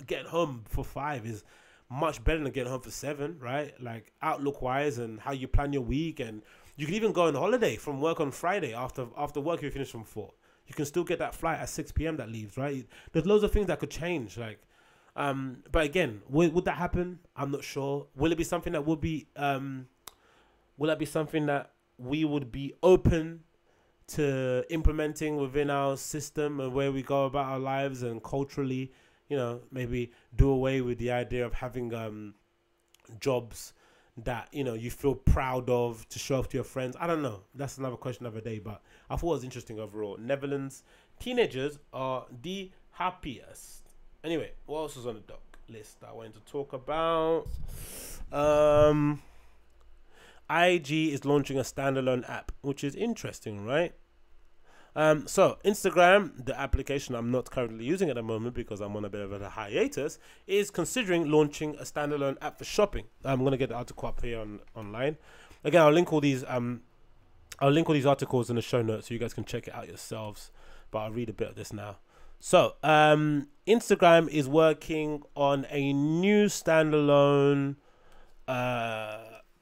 Getting home for 5 is much better than getting home for 7, right? Like outlook-wise and how you plan your week. And you can even go on holiday from work on Friday after work you finish from 4. You can still get that flight at 6 p.m. that leaves, right? There's loads of things that could change, like... but again, would that happen? I'm not sure. Will it be something that would be... will that be something that we would be open to implementing within our system and where we go about our lives and culturally, maybe do away with the idea of having jobs that, you feel proud of to show off to your friends? I don't know. That's another question of a day, but I thought it was interesting overall. Netherlands teenagers are the happiest. Anyway, what else is on the doc list I wanted to talk about? IG is launching a standalone app, which is interesting, right? So Instagram, the application I'm not currently using at the moment because I'm on a bit of a hiatus, is considering launching a standalone app for shopping. I'm going to get the article up here online. Again, I'll link all these articles in the show notes so you guys can check it out yourselves. But I'll read a bit of this now. So Instagram is working on a new standalone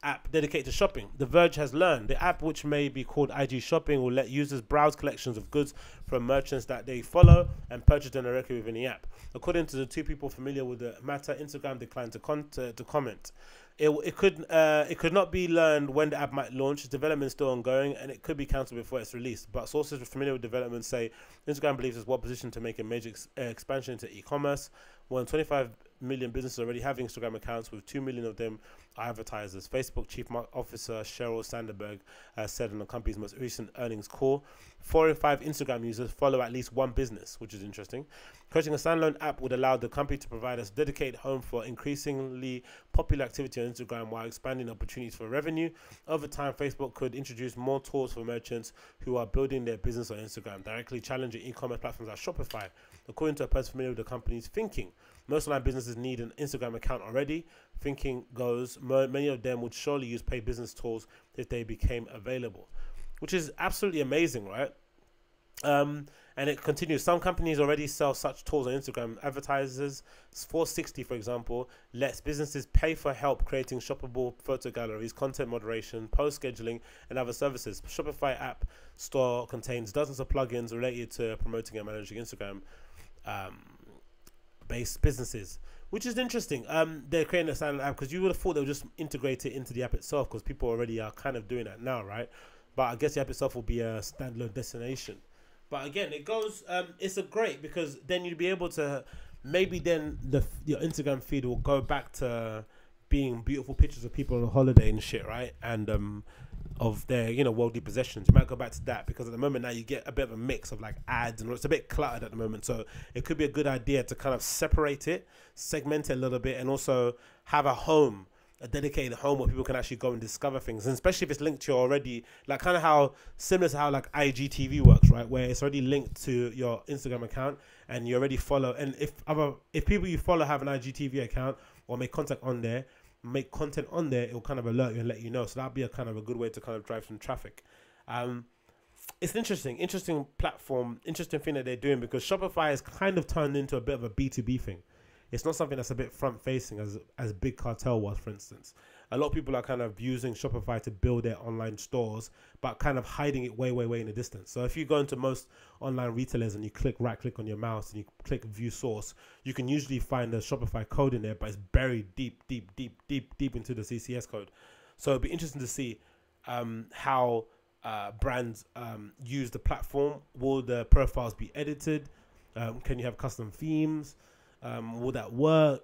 app dedicated to shopping. The Verge has learned the app, which may be called IG Shopping, will let users browse collections of goods from merchants that they follow and purchase them directly within the app. According to the 2 people familiar with the matter, Instagram declined to comment. It could not be learned when the app might launch. Its development is still ongoing, and it could be cancelled before it's released. But sources familiar with development say Instagram believes it's well positioned to make a major expansion into e-commerce. More than 25 million businesses already have Instagram accounts, with 2 million of them are advertisers. Facebook Chief Officer Sheryl Sandberg said in the company's most recent earnings call, 4 in 5 Instagram users follow at least one business, which is interesting. Creating a standalone app would allow the company to provide a dedicated home for increasingly popular activity on Instagram while expanding opportunities for revenue. Over time, Facebook could introduce more tools for merchants who are building their business on Instagram, directly challenging e-commerce platforms like Shopify. According to a person familiar with the company's thinking, most online businesses need an Instagram account already. Thinking goes, many of them would surely use paid business tools if they became available, which is absolutely amazing, right? And it continues. Some companies already sell such tools on Instagram. Advertisers, 460, for example, lets businesses pay for help creating shoppable photo galleries, content moderation, post scheduling, and other services. Shopify app store contains dozens of plugins related to promoting and managing Instagram based businesses, which is interesting. They're creating a standalone app because you would have thought they would just integrate it into the app itself because people already are kind of doing that now, right? But I guess the app itself will be a standalone destination. But again, it goes, it's a great because then you'd be able to, maybe then your Instagram feed will go back to being beautiful pictures of people on a holiday and shit, right? And of their, worldly possessions. You might go back to that because at the moment now you get a bit of a mix of like ads and it's a bit cluttered at the moment. So it could be a good idea to kind of separate it, segment it a little bit, and also have a dedicated home where people can actually go and discover things, and especially if it's linked to your already, like kind of how similar to how like IGTV works, right? Where it's already linked to your Instagram account and you already follow, and if people you follow have an IGTV account or make contact on there, make content on there, it'll kind of alert you and let you know. So that'll be a kind of a good way to kind of drive some traffic. It's an interesting platform, interesting thing that they're doing, because Shopify has kind of turned into a bit of a B2B thing. It's not something that's a bit front facing as Big Cartel was, for instance. A lot of people are kind of using Shopify to build their online stores, but kind of hiding it way in the distance. So if you go into most online retailers and you right click on your mouse and you click view source, you can usually find the Shopify code in there, but it's buried deep into the CCS code. So it'd be interesting to see how brands use the platform. Will the profiles be edited? Can you have custom themes? Will that work?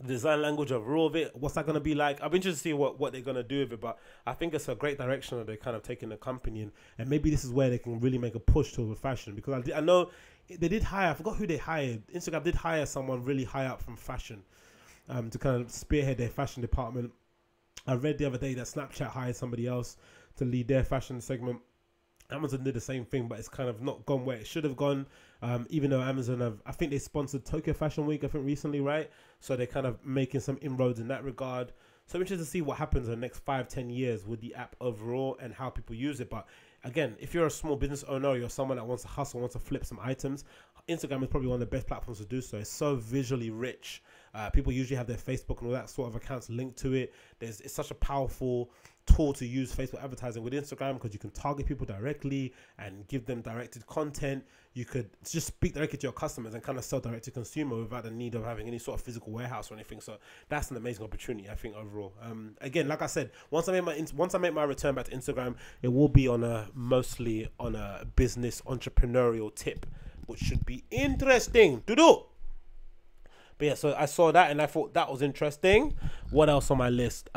Design language of raw of it, what's that going to be like? I'm interested to see what they're going to do with it, but I think it's a great direction that they're kind of taking the company, and maybe this is where they can really make a push towards fashion, because I know they did hire, I forgot who they hired. Instagram did hire someone really high up from fashion to kind of spearhead their fashion department. I read the other day that Snapchat hired somebody else to lead their fashion segment. Amazon did the same thing, but it's kind of not gone where it should have gone. Even though Amazon I think they sponsored Tokyo Fashion Week, I think recently, right? So they're kind of making some inroads in that regard. So I'm interested to see what happens in the next 5-10 years with the app overall and how people use it. But again, if you're a small business owner, or you're someone that wants to hustle, wants to flip some items, Instagram is probably one of the best platforms to do so. It's so visually rich. People usually have their Facebook and all that sort of accounts linked to it. It's such a powerful tool to use Facebook advertising with Instagram, because you can target people directly and give them directed content. You could just speak directly to your customers and kind of sell direct to consumer without the need of having any sort of physical warehouse or anything. So that's an amazing opportunity, I think, overall. Again, like I said, once I make my return back to Instagram, it will be mostly on a business entrepreneurial tip, which should be interesting to do. But yeah, so I saw that and I thought that was interesting. What else on my list?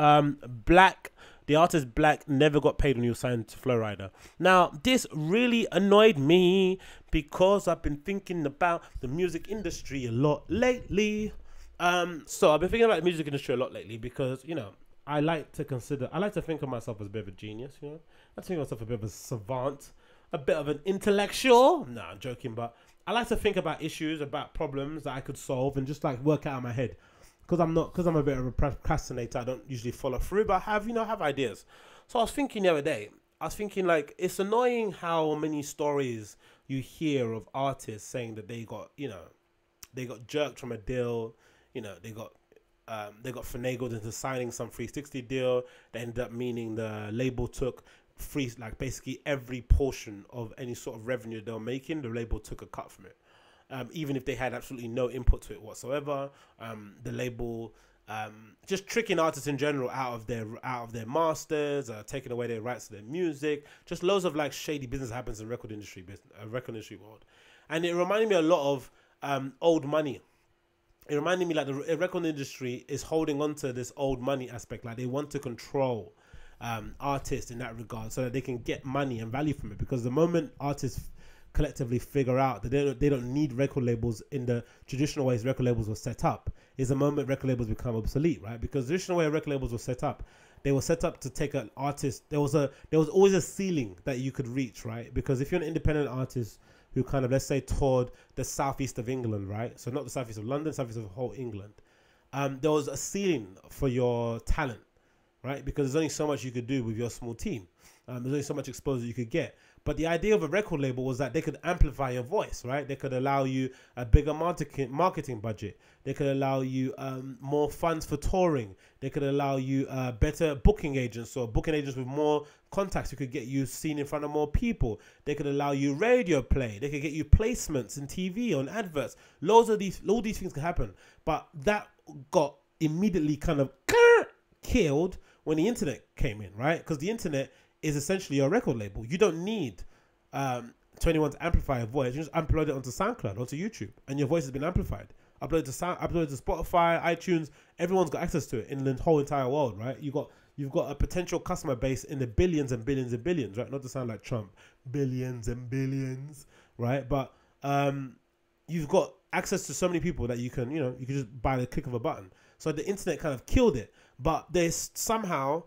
The artist Black never got paid when he was signed to Flow Rider. Now, this really annoyed me because I've been thinking about the music industry a lot lately. So I've been thinking about the music industry a lot lately because, you know, I like to think of myself as a bit of a genius, you know. I think of myself a bit of a savant, a bit of an intellectual. No, I'm joking, but I like to think about issues, about problems that I could solve and just like work out in my head. Because I'm a bit of a procrastinator, I don't usually follow through, but I have ideas. So I was thinking the other day, like, it's annoying how many stories you hear of artists saying that they got jerked from a deal, you know, they got finagled into signing some 360 deal. That ended up meaning the label took basically every portion of any sort of revenue they were making, the label took a cut from it. Even if they had absolutely no input to it whatsoever, the label just tricking artists in general out of their masters, taking away their rights to their music. Just loads of like shady business happens in record industry world, and it reminded me a lot of old money. It reminded me like the record industry is holding on to this old money aspect, like they want to control artists in that regard so that they can get money and value from it. Because the moment artists collectively figure out that they don't need record labels in the traditional ways record labels were set up, is the moment record labels become obsolete, right? Because the traditional way record labels were set up, they were set up to take an artist. There was always a ceiling that you could reach, right? Because if you're an independent artist who kind of, let's say, toured the southeast of England, right? So not the southeast of London, southeast of whole England. There was a ceiling for your talent, right? Because there's only so much you could do with your small team. There's only so much exposure you could get. But the idea of a record label was that they could amplify your voice, right? They could allow you a bigger marketing budget. They could allow you more funds for touring. They could allow you better booking agents, or booking agents with more contacts who could get you seen in front of more people. They could allow you radio play. They could get you placements in TV, on adverts. All these things could happen. But that got immediately kind of killed when the internet came in, right? Because the internet is essentially your record label. You don't need to anyone to amplify your voice. You just upload it onto SoundCloud, onto YouTube, and your voice has been amplified. Upload to Spotify, iTunes. Everyone's got access to it in the whole entire world, right? You've got a potential customer base in the billions and billions and billions, right? Not to sound like Trump, billions and billions, right? But you've got access to so many people that you can just buy the click of a button. So the internet kind of killed it, but there's somehow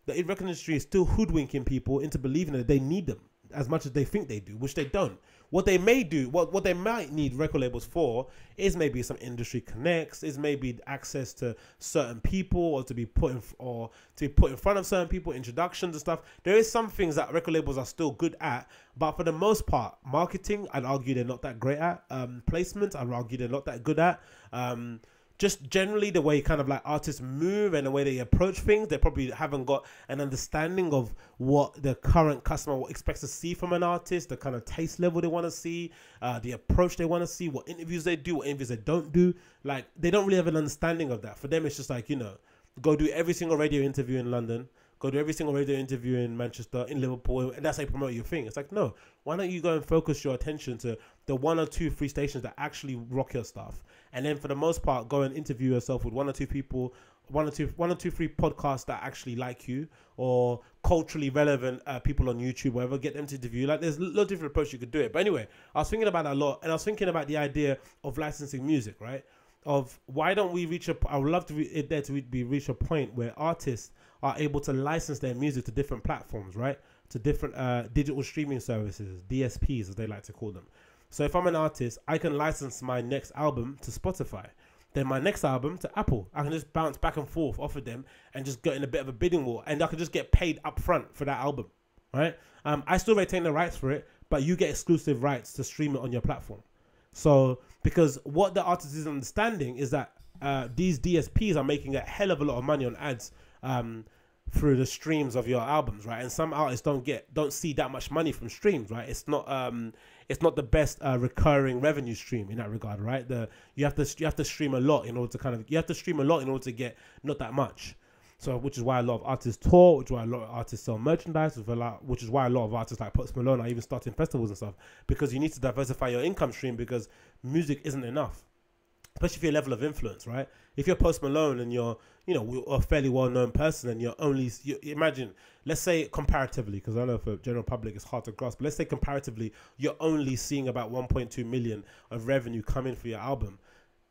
the record industry is still hoodwinking people into believing that they need them as much as they think they do, which they don't. What they may do, what they might need record labels for, is maybe some industry connects, is maybe access to certain people, or to be put in front of certain people, introductions and stuff. There is some things that record labels are still good at, but for the most part, marketing, I'd argue they're not that great at. Placement, I'd argue they're not that good at. Just generally the way kind of like artists move and the way they approach things, they probably haven't got an understanding of what the current customer expects to see from an artist, the kind of taste level they want to see, the approach they want to see, what interviews they do, what interviews they don't do. Like, they don't really have an understanding of that. For them, it's just like, you know, go do every single radio interview in London, go to every single radio interview in Manchester, in Liverpool, and that's how you promote your thing. It's like, no, why don't you go and focus your attention to the 1 or 2 free stations that actually rock your stuff, and then for the most part, go and interview yourself with 1 or 2 people, 1 or 2 free podcasts that actually like you, or culturally relevant people on YouTube, whatever. Get them to interview. Like, there's a lot of different approaches you could do it. But anyway, I was thinking about that a lot, and I was thinking about the idea of licensing music, right? Of why don't we reach I would love to reach a point where artists are able to license their music to different platforms, right? To different digital streaming services, DSPs as they like to call them. So if I'm an artist, I can license my next album to Spotify, then my next album to Apple. I can just bounce back and forth off of them and just get in a bit of a bidding war, and I can just get paid up front for that album, right? I still retain the rights for it, but you get exclusive rights to stream it on your platform. So, because what the artist is understanding is that these DSPs are making a hell of a lot of money on ads through the streams of your albums, right? And some artists don't see that much money from streams, right? It's not the best recurring revenue stream in that regard, right? You have to stream a lot in order to get not that much. So, which is why a lot of artists tour, which is why a lot of artists sell merchandise, which is why a lot of artists like Post Malone are even starting festivals and stuff, because you need to diversify your income stream, because music isn't enough, especially for your level of influence, right? If you're Post Malone and you're, you know, a fairly well-known person, and imagine, let's say comparatively, because I know for general public it's hard to grasp, but let's say comparatively, you're only seeing about 1.2 million of revenue coming for your album.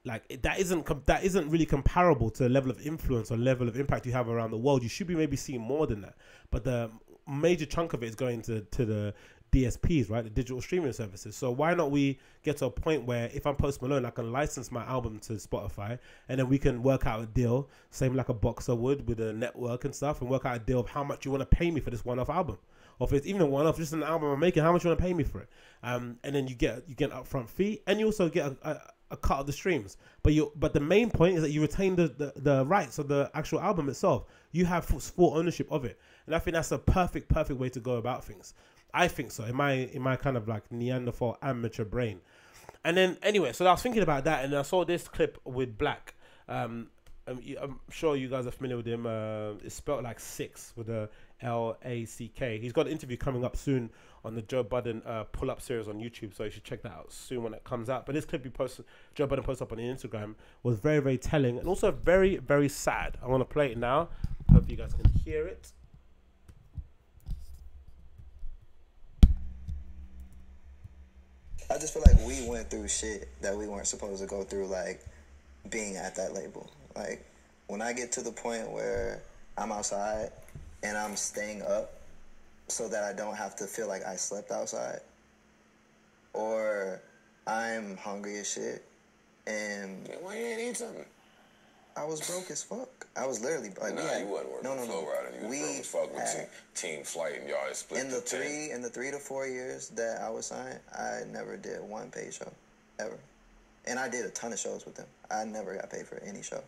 Like, that isn't really comparable to the level of influence or level of impact you have around the world. You should be maybe seeing more than that. But the major chunk of it is going to the DSPs, right? The digital streaming services. So why not we get to a point where if I'm Post Malone, I can license my album to Spotify, and then we can work out a deal, same like a boxer would with a network and stuff, and work out a deal of how much you want to pay me for this one-off album. Or if it's even a one-off, just an album I'm making, how much you want to pay me for it? And then you get an upfront fee, and you also get a cut of the streams. But the main point is that you retain the rights of the actual album itself. You have full ownership of it. And I think that's a perfect way to go about things. I think so, in my kind of like Neanderthal amateur brain. And then anyway, so I was thinking about that, and I saw this clip with Black. I'm sure you guys are familiar with him. It's spelled like 6 with a L-A-C-K. He's got an interview coming up soon on the Joe Budden pull-up series on YouTube, so you should check that out soon when it comes out. But this clip Joe Budden posted up on Instagram was very, very telling, and also very, very sad. I want to play it now. Hope you guys can hear it. I just feel like we went through shit that we weren't supposed to go through, like being at that label. Like, when I get to the point where I'm outside and I'm staying up so that I don't have to feel like I slept outside, or I'm hungry as shit and why you ain't eat something? I was broke as fuck. I was literally like, you wasn't working flow riding. You was broke as fuck with team flight, and y'all split in the 3 to 4 years that I was signed. I never did one paid show ever, and I did a ton of shows with them. I never got paid for any show.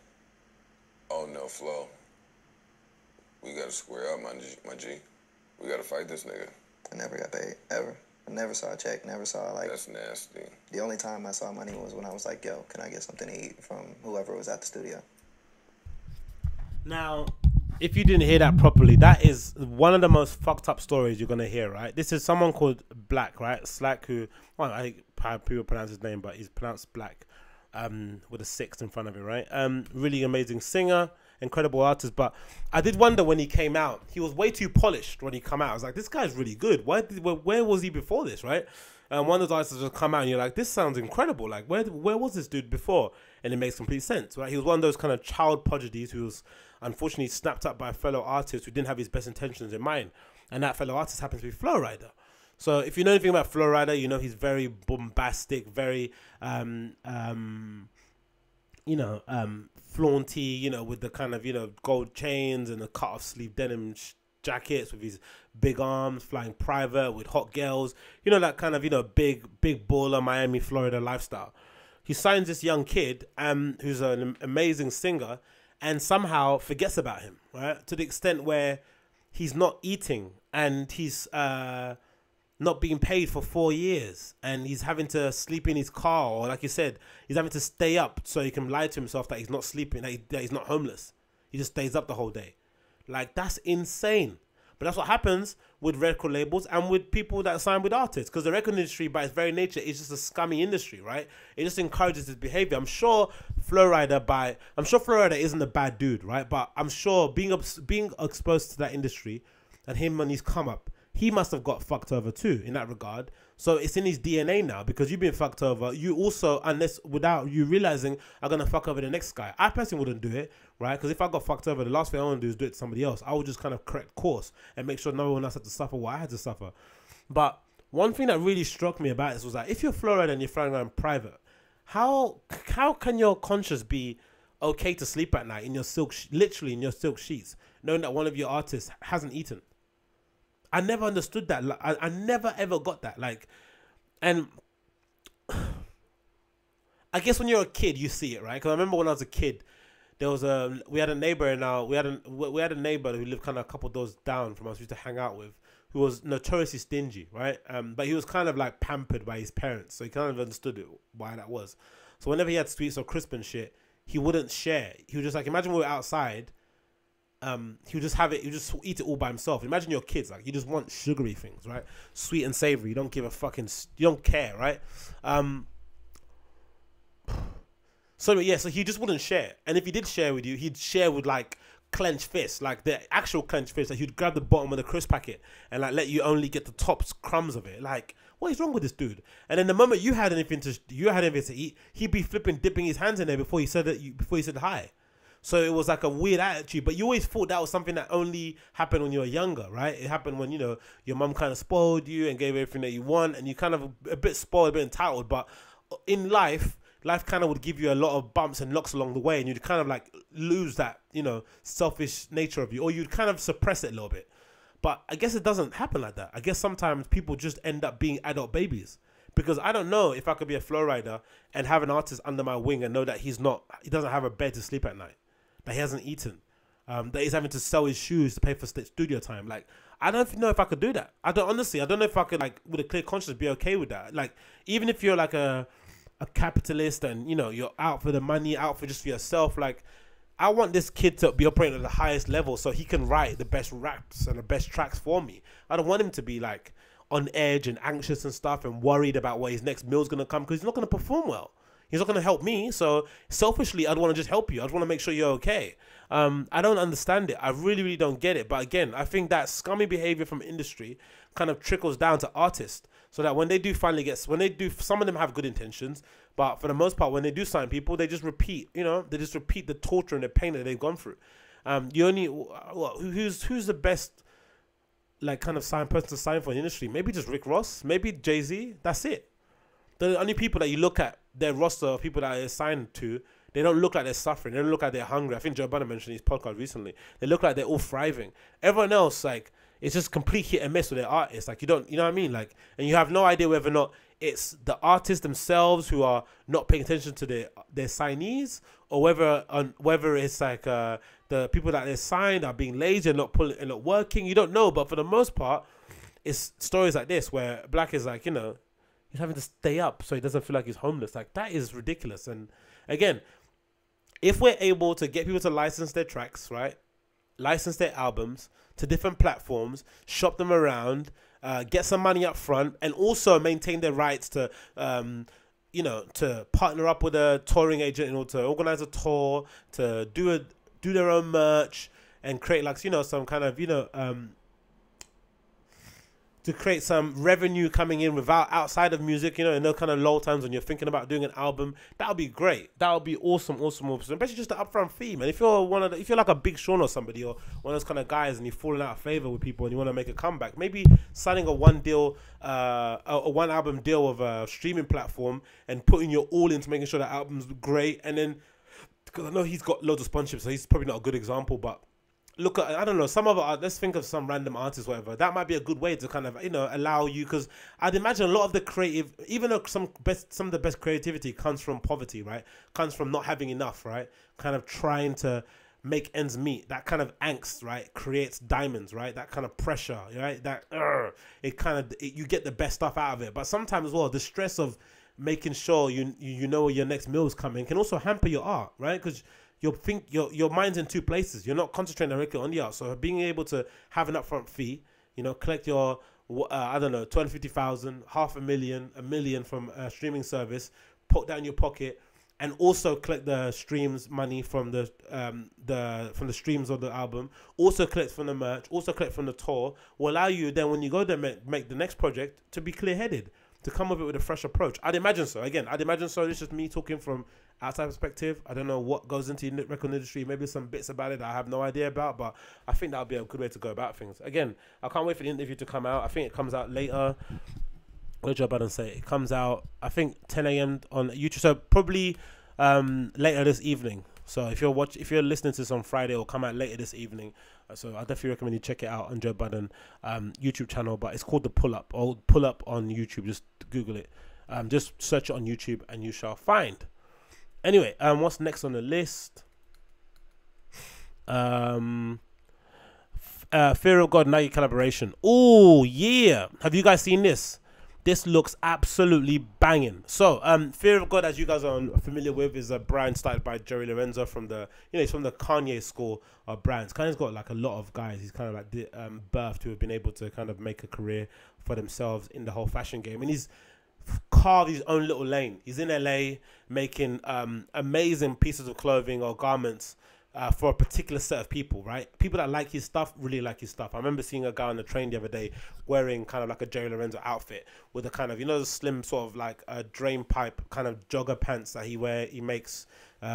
Oh no, Flo. We gotta square up, my G. We gotta fight this nigga. I never got paid ever. I never saw a check. Never saw like. That's nasty. The only time I saw money was when I was like, "Yo, can I get something to eat from whoever was at the studio?" Now, if you didn't hear that properly, that is one of the most fucked up stories you're gonna hear, right? This is someone called Black, right? Slack, who, well, I think how people pronounce his name, but he's pronounced Black, with a 6 in front of it, right? Really amazing singer, incredible artist. But I did wonder when he came out, he was way too polished when he come out. I was like, this guy's really good. Where was he before this, right? One of those artists just come out and you're like, this sounds incredible. Like, where was this dude before? And it makes complete sense, right? He was one of those kind of child prodigies who was unfortunately snapped up by a fellow artist who didn't have his best intentions in mind. And that fellow artist happens to be Flo Rida. So if you know anything about Flo Rida, you know he's very bombastic, very flaunty, with the kind of, gold chains and the cut off sleeve denim jackets with his big arms, flying private with hot girls, that kind of, big baller Miami, Florida lifestyle. He signs this young kid who's an amazing singer and somehow forgets about him, right? To the extent where he's not eating and he's not being paid for 4 years, and he's having to sleep in his car, or like you said, he's having to stay up so he can lie to himself that he's not sleeping, that he's not homeless. He just stays up the whole day. Like, that's insane. But that's what happens with record labels and with people that sign with artists, because the record industry, by its very nature, is just a scummy industry, right? It just encourages this behavior. I'm sure Flo Rida isn't a bad dude, right? But I'm sure being exposed to that industry and him and his come up, he must have got fucked over too in that regard. So it's in his DNA now, because you've been fucked over. You also, unless without you realizing, are going to fuck over the next guy. I personally wouldn't do it, right? Because if I got fucked over, the last thing I want to do is do it to somebody else. I would just kind of correct course and make sure no one else had to suffer what I had to suffer. But one thing that really struck me about this was that if you're Flo Rida and you're flying around private, how can your conscience be okay to sleep at night in your literally in your silk sheets, knowing that one of your artists hasn't eaten? I never understood that. I never ever got that. And I guess when you're a kid, you see it, right? Because I remember when I was a kid, we had a neighbor we had a neighbor who lived kind of a couple doors down from us, we used to hang out with, who was notoriously stingy, right? But he was kind of like pampered by his parents, so he kind of understood why that was. So whenever he had sweets or crisp and shit, he wouldn't share. He was just like, imagine we were outside. He would just have it. He would just eat it all by himself. Imagine your kids, like, you just want sugary things, right? Sweet and savory. You don't give a fucking. You don't care, right? So he just wouldn't share. And if he did share with you, he'd share with like clenched fists, like the actual clenched fists. Like, he'd grab the bottom of the crisp packet and like let you only get the top crumbs of it. Like, what is wrong with this dude? And then the moment you had anything to eat, he'd be dipping his hands in there before he said hi. So it was like a weird attitude, but you always thought that was something that only happened when you were younger, right? It happened when, your mum kind of spoiled you and gave everything that you want, and you kind of a bit spoiled, a bit entitled. But in life kind of would give you a lot of bumps and knocks along the way, and you'd kind of like lose that, selfish nature of you, or you'd kind of suppress it a little bit. But I guess it doesn't happen like that. I guess sometimes people just end up being adult babies. Because I don't know if I could be a Flo Rida and have an artist under my wing and know that he doesn't have a bed to sleep at night, that he hasn't eaten, that he's having to sell his shoes to pay for studio time. Like, I don't know if I could do that. I don't know if I could, like, with a clear conscience, be okay with that. Like, even if you're like a capitalist and, you're out for the money, out for just for yourself, like, I want this kid to be operating at the highest level so he can write the best raps and the best tracks for me. I don't want him to be like on edge and anxious and stuff and worried about where his next meal's going to come, because he's not going to perform well. He's not going to help me. So selfishly, I'd want to just help you. I'd want to make sure you're okay. I don't understand it. I really, really don't get it. But again, I think that scummy behavior from industry kind of trickles down to artists, so that when they do some of them have good intentions, but for the most part, when they do sign people, they just repeat, the torture and the pain that they've gone through. Who's the best, like, kind of person to sign for an industry? Maybe just Rick Ross, maybe Jay-Z. That's it. The only people that you look at their roster of people that they're signed to, they don't look like they're suffering. They don't look like they're hungry. I think Joe Budden mentioned in his podcast recently. They look like they're all thriving. Everyone else, like, it's just complete hit and miss with their artists. Like, you know what I mean? Like, and you have no idea whether or not it's the artists themselves who are not paying attention to their signees, or whether it's like the people that they signed are being lazy and not working. You don't know, but for the most part, it's stories like this where Black is like, he's having to stay up so he doesn't feel like he's homeless. Like, that is ridiculous. And again, if we're able to get people to license their tracks, right, license their albums to different platforms, shop them around, get some money up front, and also maintain their rights to, to partner up with a touring agent in order to organize a tour, to do their own merch, and create, like, some kind of, to create some revenue coming in without outside of music, you know, in those kind of low times when you're thinking about doing an album, that would be great. That would be awesome, especially just the upfront fee, man. If you're like a Big Sean or somebody, or one of those kind of guys, and you're falling out of favor with people and you want to make a comeback, maybe signing a one album deal with a streaming platform and putting your all into making sure that album's great, and then because I know he's got loads of sponsorships, so he's probably not a good example, but look at, I don't know, some other, let's think of some random artists, whatever. That might be a good way to kind of, you know, allow you, because I'd imagine a lot of the creative, even though some of the best creativity comes from poverty, right? Comes from not having enough, right? Kind of trying to make ends meet. That kind of angst, right, creates diamonds, right? That kind of pressure, right? That you get the best stuff out of it. But sometimes as well, the stress of making sure you know where your next meal is coming can also hamper your art, right? Because your mind's in two places. You're not concentrating directly on the art. So being able to have an upfront fee, you know, collect your I don't know, 250,000, 500,000, $1 million from a streaming service, put that in your pocket, and also collect the streams money from the streams of the album, also collect from the merch, also collect from the tour, will allow you then when you go there make the next project to be clear-headed, to come up with a fresh approach. I'd imagine so. Again, I'd imagine so. It's just me talking from outside perspective. I don't know what goes into the record industry. Maybe some bits about it that I have no idea about, but I think that would be a good way to go about things. Again, I can't wait for the interview to come out. I think it comes out later. What did Joe Budden say? It comes out, I think, 10 a.m. on YouTube. So probably later this evening. So if you're listening to this on Friday, it'll come out later this evening. So I definitely recommend you check it out on Joe Budden YouTube channel. But it's called The Pull Up, or Pull Up on YouTube. Just Google it. Just search it on YouTube and you shall find. Anyway, what's next on the list? Fear of God, Nike collaboration. Oh yeah, have you guys seen this? This looks absolutely banging. So, Fear of God, as you guys are familiar with, is a brand started by Jerry Lorenzo from the, you know, he's from the Kanye school of brands. Kanye's got like a lot of guys he's kind of like birthed who have been able to kind of make a career for themselves in the whole fashion game, and he's carved his own little lane. He's in LA making amazing pieces of clothing or garments for a particular set of people, right? People that like his stuff really like his stuff. I remember seeing a guy on the train the other day wearing kind of like a Jerry Lorenzo outfit with a kind of, you know, the slim sort of like a drain pipe kind of jogger pants that he makes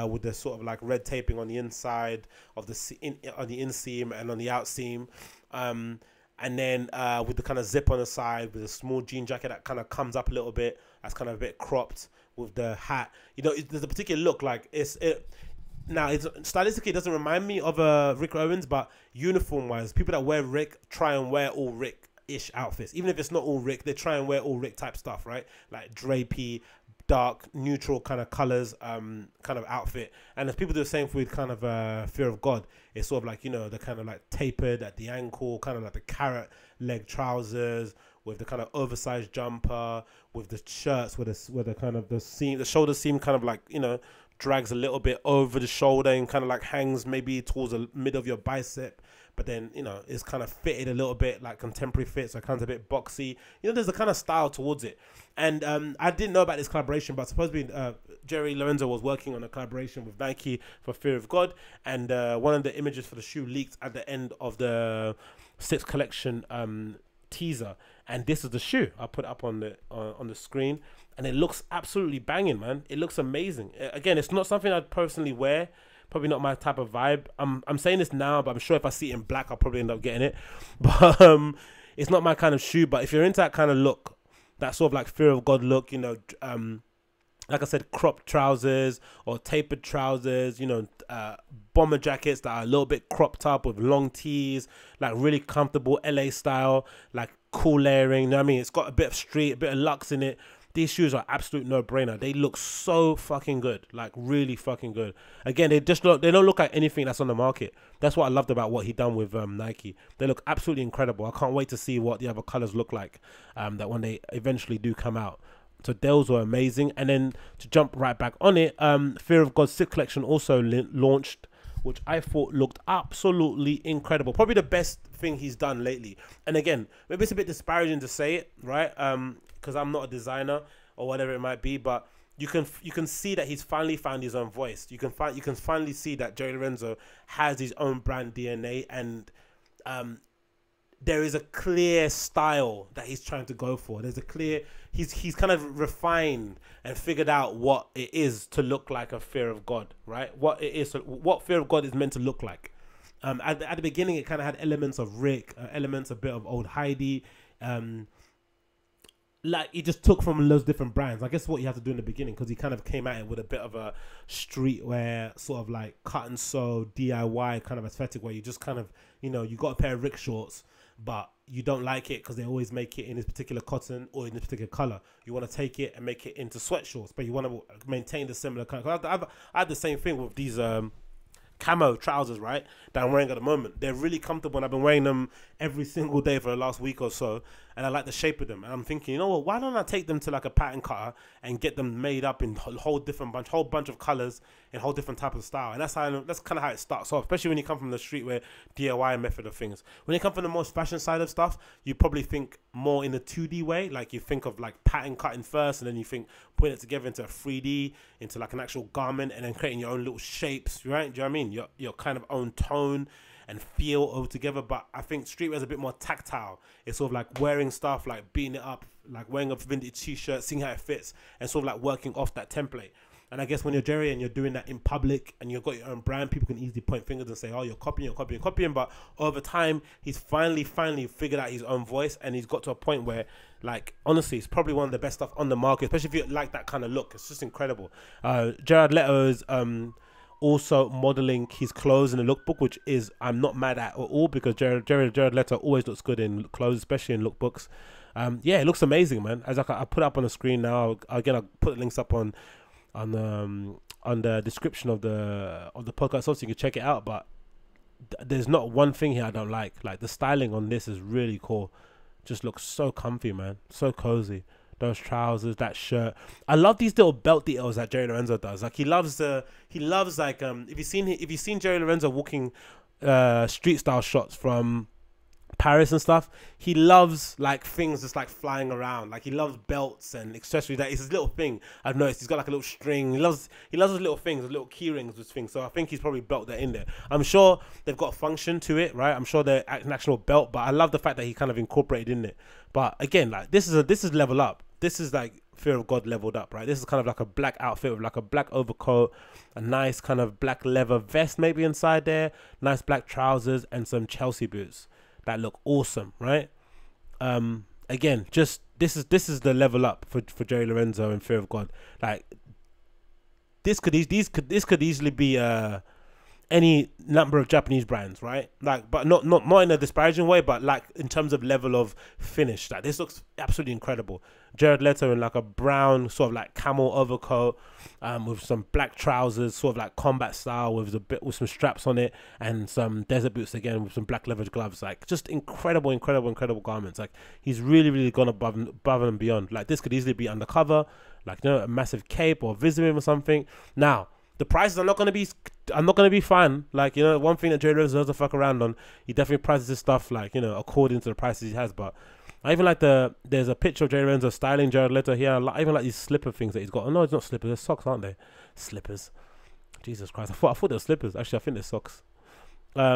with the sort of like red taping on the inside of on the inseam and on the outseam. And then with the kind of zip on the side, with a small jean jacket that kind of comes up a little bit, that's kind of a bit cropped, with the hat. You know, there's a particular look, like now, stylistically, it doesn't remind me of Rick Owens, but uniform-wise, people that wear Rick try and wear all Rick-ish outfits. Even if it's not all Rick, they try and wear all Rick type stuff, right? Like drapey, dark, neutral kind of colors, kind of outfit. And as people do the same with kind of Fear of God, it's sort of like, you know, the kind of like tapered at the ankle, kind of like the carrot leg trousers, with the kind of oversized jumper, with the shirts where the kind of the shoulder seam kind of like, you know, drags a little bit over the shoulder and kind of like hangs maybe towards the mid of your bicep, but then, you know, it's kind of fitted a little bit like contemporary fit, so it kind of a bit boxy. You know, there's a kind of style towards it. And I didn't know about this collaboration, but supposedly Jerry Lorenzo was working on a collaboration with Nike for Fear of God, and one of the images for the shoe leaked at the end of the Sixth Collection teaser, and this is the shoe. I'll put it up on the screen, and it looks absolutely banging, man. It looks amazing. Again, it's not something I'd personally wear, probably not my type of vibe. I'm saying this now, but I'm sure if I see it in black, I'll probably end up getting it. But it's not my kind of shoe. But if you're into that kind of look, that sort of like Fear of God look, you know, like I said, cropped trousers or tapered trousers, you know, bomber jackets that are a little bit cropped up with long tees, like really comfortable LA style, like cool layering, you know what I mean? It's got a bit of street, a bit of luxe in it. These shoes are absolute no-brainer. They look so fucking good, like really fucking good. Again, they don't look like anything that's on the market. That's what I loved about what he done with Nike. They look absolutely incredible. I can't wait to see what the other colors look like that when they eventually do come out. So those were amazing. And then to jump right back on it, Fear of God's Sixth Collection also launched, which I thought looked absolutely incredible. Probably the best thing he's done lately. And again, maybe it's a bit disparaging to say it, right? Because I'm not a designer or whatever it might be, but you can see that he's finally found his own voice. You can finally see that Jerry Lorenzo has his own brand DNA, and there is a clear style that he's trying to go for. There's a clear, he's kind of refined and figured out what it is to look like a fear of God, right? What it is, what fear of God is meant to look like. At the beginning, it kind of had elements of Rick, elements a bit of old Heidi. Like he just took from those different brands. I guess what you have to do in the beginning, because he kind of came at it with a bit of a streetwear sort of like cut and sew DIY kind of aesthetic, where you just kind of, you know, you got a pair of Rick shorts, but you don't like it because they always make it in this particular cotton or in this particular color. You want to take it and make it into sweatshorts, but you want to maintain the similar kind of. I had the same thing with these camo trousers, right, that I'm wearing at the moment. They're really comfortable, and I've been wearing them every single day for the last week or so, and I like the shape of them. And I'm thinking, you know what, why don't I take them to like a pattern cutter and get them made up in a whole bunch of colors and whole different type of style. And that's kind of how it starts off, especially when you come from the streetwear DIY method of things. When you come from the most fashion side of stuff, you probably think more in the 2D way. Like you think of like pattern cutting first, and then you think putting it together into a 3D, into like an actual garment, and then creating your own little shapes, right? Do you know what I mean? Your kind of own tone and feel altogether. But I think streetwear is a bit more tactile. It's sort of like wearing stuff, like beating it up, like wearing a vintage t-shirt, seeing how it fits, and sort of like working off that template. And I guess when you're Jerry and you're doing that in public and you've got your own brand, people can easily point fingers and say, oh, you're copying. But over time, he's finally figured out his own voice, and he's got to a point where, like, honestly, it's probably one of the best stuff on the market, especially if you like that kind of look. It's just incredible. Jared Leto is also modeling his clothes in a lookbook, which is I'm not mad at all, because Jared Leto always looks good in clothes, especially in lookbooks. Yeah, it looks amazing, man. As I put it up on the screen now, again, I'll put the links up on the description of the podcast, so you can check it out. But there's not one thing here I don't like. Like the styling on this is really cool. Just looks so comfy, man. So cozy. Those trousers, that shirt. I love these little belt details that Jerry Lorenzo does. Like he loves like if you've seen Jerry Lorenzo walking street style shots from Paris and stuff, he loves like things just like flying around. Like he loves belts and accessories. That is his little thing. I've noticed he's got like a little string. He loves those little things, those little key rings with things. So I think he's probably built that in there. I'm sure they've got a function to it, right? I'm sure they're an actual belt, but I love the fact that he kind of incorporated in it. But again, like this is level up. This is like Fear of God leveled up, right? This is kind of like a black outfit with like a black overcoat, a nice kind of black leather vest maybe inside there, nice black trousers, and some Chelsea boots that look awesome, right? Again, just this is the level up for Jerry Lorenzo and Fear of God. Like this could easily be any number of Japanese brands, right? Like, but not in a disparaging way, but like in terms of level of finish. Like this looks absolutely incredible. Jared Leto in like a brown sort of like camel overcoat, with some black trousers, sort of like combat style, with some straps on it, and some desert boots again with some black leather gloves. Like just incredible garments. Like he's really gone above and beyond. Like this could easily be undercover, like, you know, a massive cape or visiting or something. Now the prices are not going to be fine. Like, you know, one thing that Jerry Lorenzo doesn't fuck around on, he definitely prices his stuff, like, you know, according to the prices he has. But I even like there's a picture of Jerry Lorenzo styling Jared Leto here. I even like these slipper things that he's got. Oh no, it's not slippers, they're socks, aren't they? Slippers. Jesus Christ, I thought they were slippers. Actually, I think they're socks. But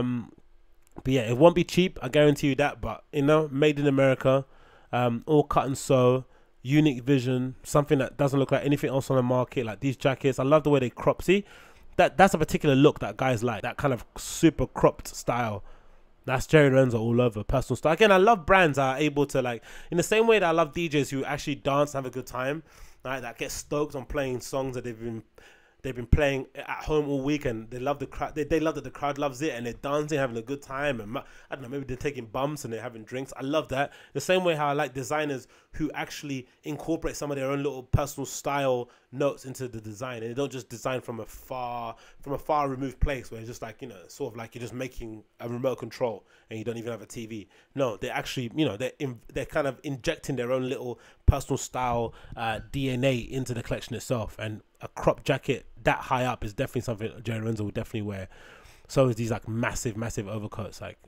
yeah, it won't be cheap, I guarantee you that. But, you know, made in America, all cut and sew. Unique vision, something that doesn't look like anything else on the market. Like these jackets, I love the way they crop. See, that's a particular look that guys like, that kind of super cropped style. That's Jerry Lorenzo all over, personal style. Again, I love brands that are able to, like, in the same way that I love DJs who actually dance and have a good time, right? That get stoked on playing songs that they've been playing at home all week, and they love the crowd. They love that the crowd loves it, and they're dancing, having a good time, and I don't know, maybe they're taking bumps and they're having drinks. I love that. The same way how I like designers who actually incorporate some of their own little personal style notes into the design, and they don't just design from a far removed place where it's just like, you know, sort of like you're just making a remote control and you don't even have a TV. No, they actually, you know, they're kind of injecting their own little personal style DNA into the collection itself. And a crop jacket that high up is definitely something Jerry Lorenzo will definitely wear. So is these like massive overcoats. Like,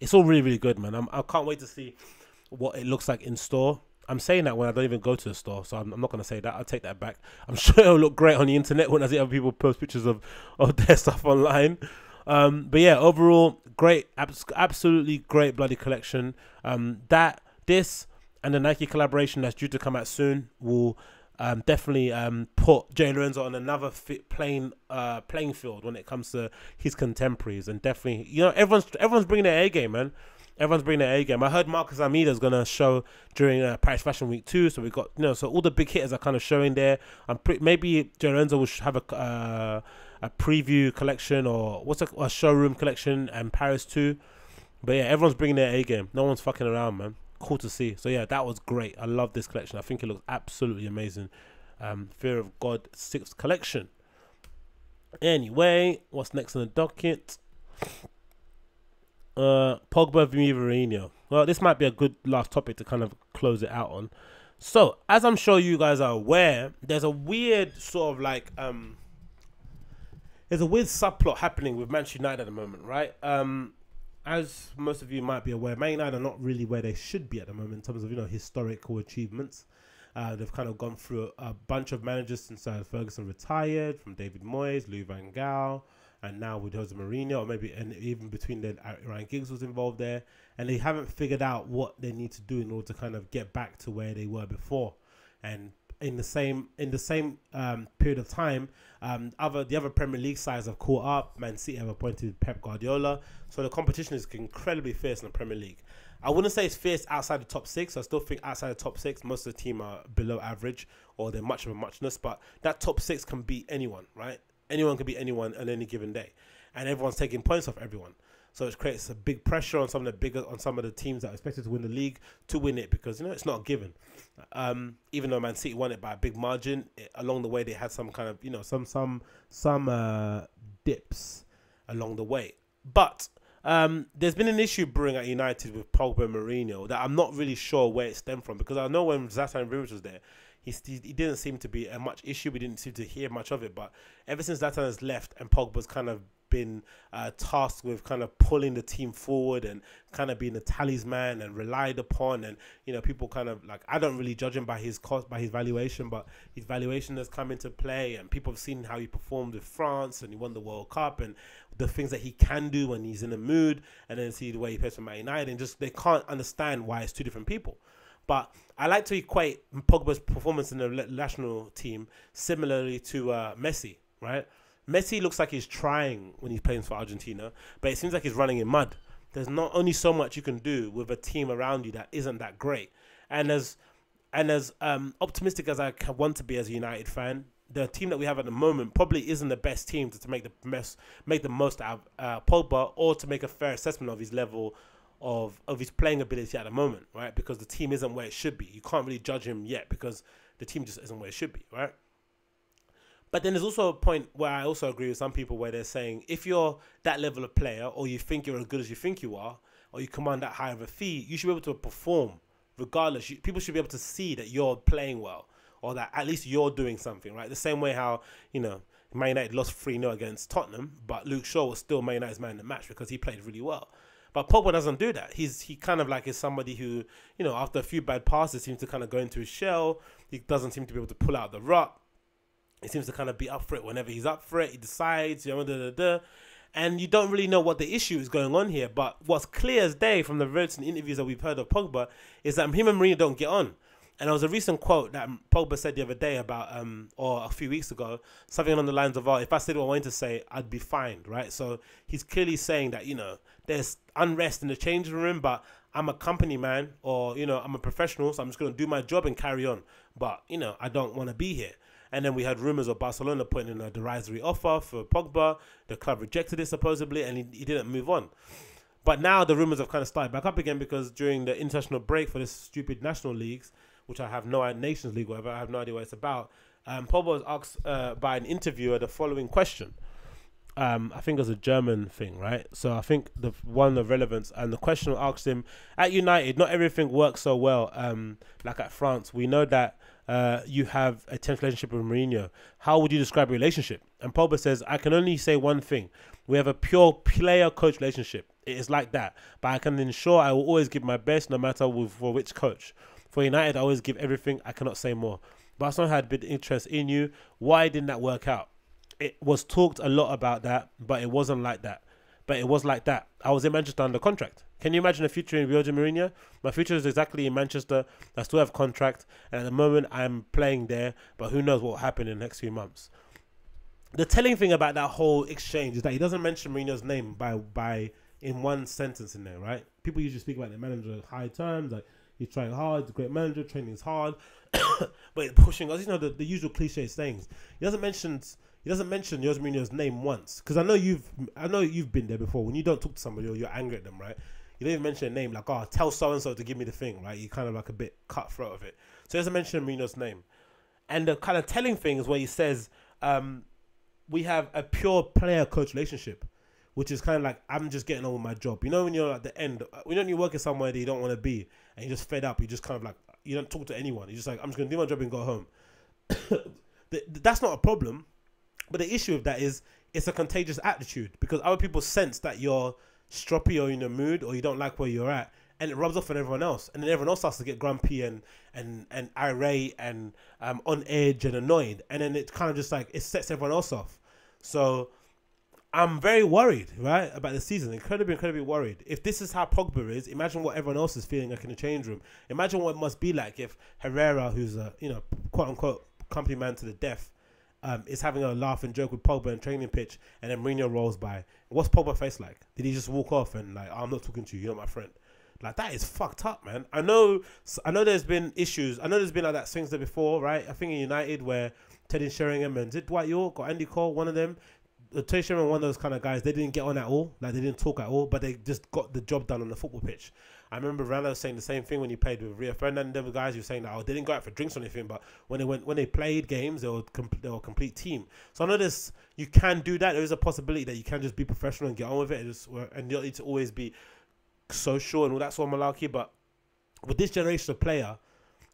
it's all really good, man. I can't wait to see what it looks like in store. I'm saying that when I don't even go to the store, so I'm not going to say that. I'll take that back. I'm sure it'll look great on the internet when I see other people post pictures of their stuff online. But yeah, overall, great, absolutely great bloody collection. This and the Nike collaboration that's due to come out soon will definitely put Jay Lorenzo on another playing field when it comes to his contemporaries, and definitely, you know, everyone's bringing their A game, man. Everyone's bringing their A game. I heard Marcus Almeida's gonna show during Paris Fashion Week 2, so we got, you know, so all the big hitters are kind of showing there. Maybe Jay Lorenzo will have a preview collection or a showroom collection and Paris 2. But yeah, everyone's bringing their A game. No one's fucking around, man. Cool to see. So yeah, that was great. I love this collection. I think it looks absolutely amazing. Fear of God 6th collection. Anyway, what's next on the docket? Pogba v Mourinho. Well, this might be a good last topic to kind of close it out on. So, as I'm sure you guys are aware, there's a weird sort of like there's a weird subplot happening with Manchester United at the moment, right? As most of you might be aware, Man United are not really where they should be at the moment in terms of, you know, historical achievements. They've kind of gone through a bunch of managers since Ferguson retired, from David Moyes, Louis van Gaal, and now with Jose Mourinho, or maybe, and even between then Ryan Giggs was involved there, and they haven't figured out what they need to do in order to kind of get back to where they were before. And in the same period of time, the other Premier League sides have caught up. Man City have appointed Pep Guardiola, so the competition is incredibly fierce in the Premier League. I wouldn't say it's fierce outside the top 6. I still think outside the top 6, most of the team are below average, or they're much of a muchness. But that top 6 can beat anyone, right? Anyone can beat anyone on any given day, and everyone's taking points off everyone. So it creates a big pressure on some of the teams that are expected to win the league to win it, because, you know, it's not a given. Even though Man City won it by a big margin, along the way they had some kind of, you know, some dips along the way. But there's been an issue brewing at United with Pogba and Mourinho that I'm not really sure where it stemmed from, because I know when Zlatan Ibrahimovic was there, he didn't seem to be much issue. We didn't seem to hear much of it. But ever since Zlatan has left and Pogba's kind of been tasked with kind of pulling the team forward and kind of being a talisman and relied upon, and, you know, people kind of like, I don't really judge him by his cost, by his valuation, but his valuation has come into play, and people have seen how he performed with France and he won the World Cup and the things that he can do when he's in a mood, and then see the way he plays for Man United, and just they can't understand why it's two different people. But I like to equate Pogba's performance in the national team similarly to Messi, right? Messi looks like he's trying when he's playing for Argentina, but it seems like he's running in mud. There's not only so much you can do with a team around you that isn't that great. And as optimistic as I want to be as a United fan, the team that we have at the moment probably isn't the best team to make the most out of Pogba, or to make a fair assessment of his level of his playing ability at the moment, right? Because the team isn't where it should be. You can't really judge him yet because the team just isn't where it should be, right? But then there's also a point where I also agree with some people where they're saying, if you're that level of player, or you think you're as good as you think you are, or you command that high of a fee, you should be able to perform regardless. People should be able to see that you're playing well, or that at least you're doing something, right? The same way how, you know, Man United lost 3-0 against Tottenham, but Luke Shaw was still Man United's man in the match because he played really well. But Pogba doesn't do that. He kind of like is somebody who, you know, after a few bad passes seems to kind of go into his shell. He doesn't seem to be able to pull out the rut. He seems to kind of be up for it whenever he's up for it. He decides, you know, and you don't really know what the issue is going on here. But what's clear as day from the recent interviews that we've heard of Pogba is that him and Mourinho don't get on. And there was a recent quote that Pogba said the other day about, or a few weeks ago, something along the lines of, oh, if I said what I wanted to say, I'd be fined, right? So he's clearly saying that, you know, there's unrest in the changing room, but I'm a company man, or, you know, I'm a professional, so I'm just going to do my job and carry on. But, you know, I don't want to be here. And then we had rumours of Barcelona putting in a derisory offer for Pogba. The club rejected it supposedly, and he didn't move on. But now the rumours have kind of started back up again, because during the international break for this stupid national leagues, which I have no idea, Nations League, whatever, I have no idea what it's about, Pogba was asked by an interviewer the following question. I think it was a German thing, right? So I think the one of relevance, and the question asked him, at United, not everything works so well, like at France. We know that you have a tense relationship with Mourinho. How would you describe your relationship? And Pogba says, I can only say one thing. We have a pure player-coach relationship. It is like that. But I can ensure I will always give my best, no matter for which coach. For United, I always give everything. I cannot say more. Barcelona had big interest in you. Why didn't that work out? It was talked a lot about that, but it wasn't like that. but it was like that. I was in Manchester under contract. Can you imagine a future in Jose Mourinho? My future is exactly in Manchester. I still have contract, and at the moment I'm playing there, but who knows what will happen in the next few months. The telling thing about that whole exchange is that he doesn't mention Mourinho's name by in one sentence in there, right? People usually speak about the manager in high terms, like he's trying hard, he's a great manager, training's hard, but he's pushing us. You know, the usual cliche sayings. He doesn't mention Jose Mourinho's name once, because I know you've been there before. When you don't talk to somebody or you're angry at them, right? You don't even mention a name, like, oh, tell so and so to give me the thing, right? You kind of like a bit cutthroat of it. So he doesn't mention Mourinho's name, and the kind of telling thing is where he says, we have a pure player-coach relationship, which is kind of like, I'm just getting on with my job. You know, when you're at the end, when you're working somewhere that you don't want to be, and you're just fed up, you just kind of like, you don't talk to anyone. You're just like, I'm just going to do my job and go home. That's not a problem. But the issue with that is, it's a contagious attitude, because other people sense that you're stroppy or in a mood, or you don't like where you're at, and it rubs off on everyone else. And then everyone else starts to get grumpy and irate and on edge and annoyed. And then it kind of just like, it sets everyone else off. So I'm very worried, right, about the season. Incredibly worried. If this is how Pogba is, imagine what everyone else is feeling like in the change room. Imagine what it must be like if Herrera, who's a, quote unquote company man to the death, is having a laugh and joke with Pogba in training pitch, and then Mourinho rolls by. What's Pogba face like? Did he just walk off and like, oh, I'm not talking to you, you're not my friend? Like, that is fucked up, man. I know there's been issues. I know there's been like that swings there before, right? I think in United where Teddy Sheringham and did Dwight York or Andy Cole, one of them, Teddy Sheringham, one of those kind of guys, they didn't get on at all. Like, they didn't talk at all, but they just got the job done on the football pitch. I remember Ronaldo saying the same thing when he played with Rio Ferdinand and them guys. He was saying that, they didn't go out for drinks or anything, but when they played games, they were a complete team. So I know you can do that. There is a possibility that you can just be professional and get on with it, and you don't need to always be social and all that sort of malarkey. But with this generation of player,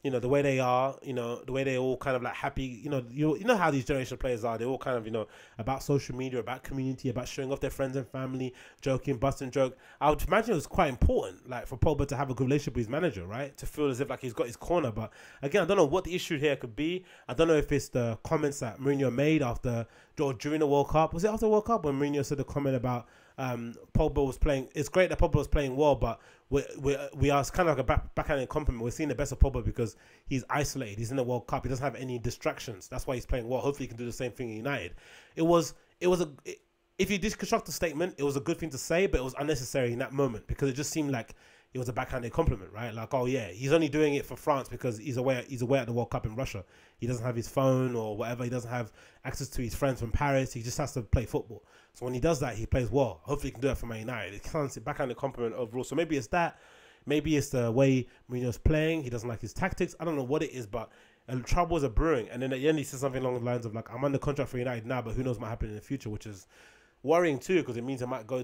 the way they are, the way they're all kind of like happy, you know how these generation of players are. They're all kind of, about social media, about community, about showing off their friends and family, joking, busting joke. I would imagine it was quite important, like, for Pogba to have a good relationship with his manager, right? To feel as if like he's got his corner. But again, I don't know what the issue here could be. I don't know if it's the comments that Mourinho made during the World Cup. Was it after the World Cup when Mourinho said the comment about Pogba was playing? It's great that Pogba was playing well, but we are kind of like a backhanded compliment. We're seeing the best of Pogba because he's isolated. He's in the World Cup. He doesn't have any distractions. That's why he's playing well. Hopefully, he can do the same thing in United. If you deconstruct the statement, it was a good thing to say, but it was unnecessary in that moment because it just seemed like it was a backhanded compliment, right? Like, oh yeah, he's only doing it for France because he's away at the World Cup in Russia. He doesn't have his phone or whatever. He doesn't have access to his friends from Paris. He just has to play football. So when he does that, he plays well. Hopefully he can do that for Man United. It sounds backhanded compliment overall. So maybe it's that. Maybe it's the way Mourinho's playing. He doesn't like his tactics. I don't know what it is, but troubles are brewing. And then at the end, he says something along the lines of like, I'm under contract for United now, but who knows what might happen in the future, which is worrying too, because it means he might go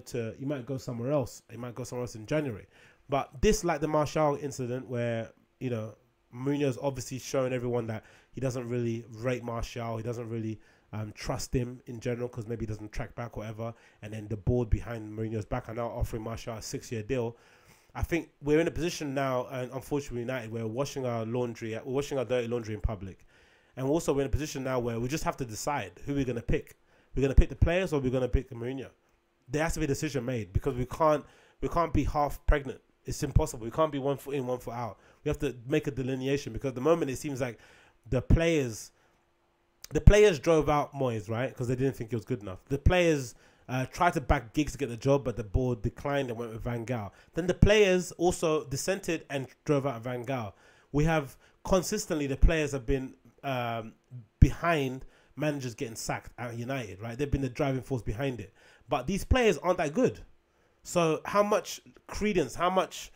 somewhere else. He might go somewhere else in January. But this, like the Martial incident where, Mourinho's obviously showing everyone that he doesn't really rate Martial. He doesn't really trust him in general because maybe he doesn't track back or whatever. And then the board behind Mourinho's back are now offering Martial a 6-year deal. I think we're in a position now, and unfortunately United, we're washing our dirty laundry in public. And also we're in a position now where we just have to decide who we're going to pick. We're going to pick the players or we're going to pick Mourinho. There has to be a decision made because we can't be half pregnant. It's impossible. We can't be 1 foot in, 1 foot out. We have to make a delineation because at the moment it seems like the players drove out Moyes, right? Because they didn't think it was good enough. The players tried to back Giggs to get the job, but the board declined and went with Van Gaal. Then the players also dissented and drove out Van Gaal. We have consistently, the players have been behind managers getting sacked at United, right? They've been the driving force behind it. But these players aren't that good. So how much credence, how much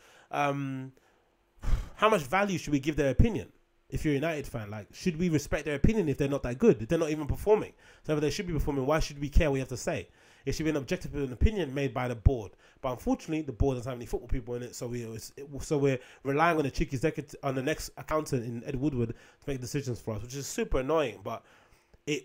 value should we give their opinion? If you're a United fan, like, should we respect their opinion if they're not that good? If they're not even performing? So if they should be performing, why should we care what you have to say? It should be an objective opinion made by the board. But unfortunately, the board doesn't have any football people in it, so we're relying on the chief executive, on the next accountant in Ed Woodward to make decisions for us, which is super annoying. But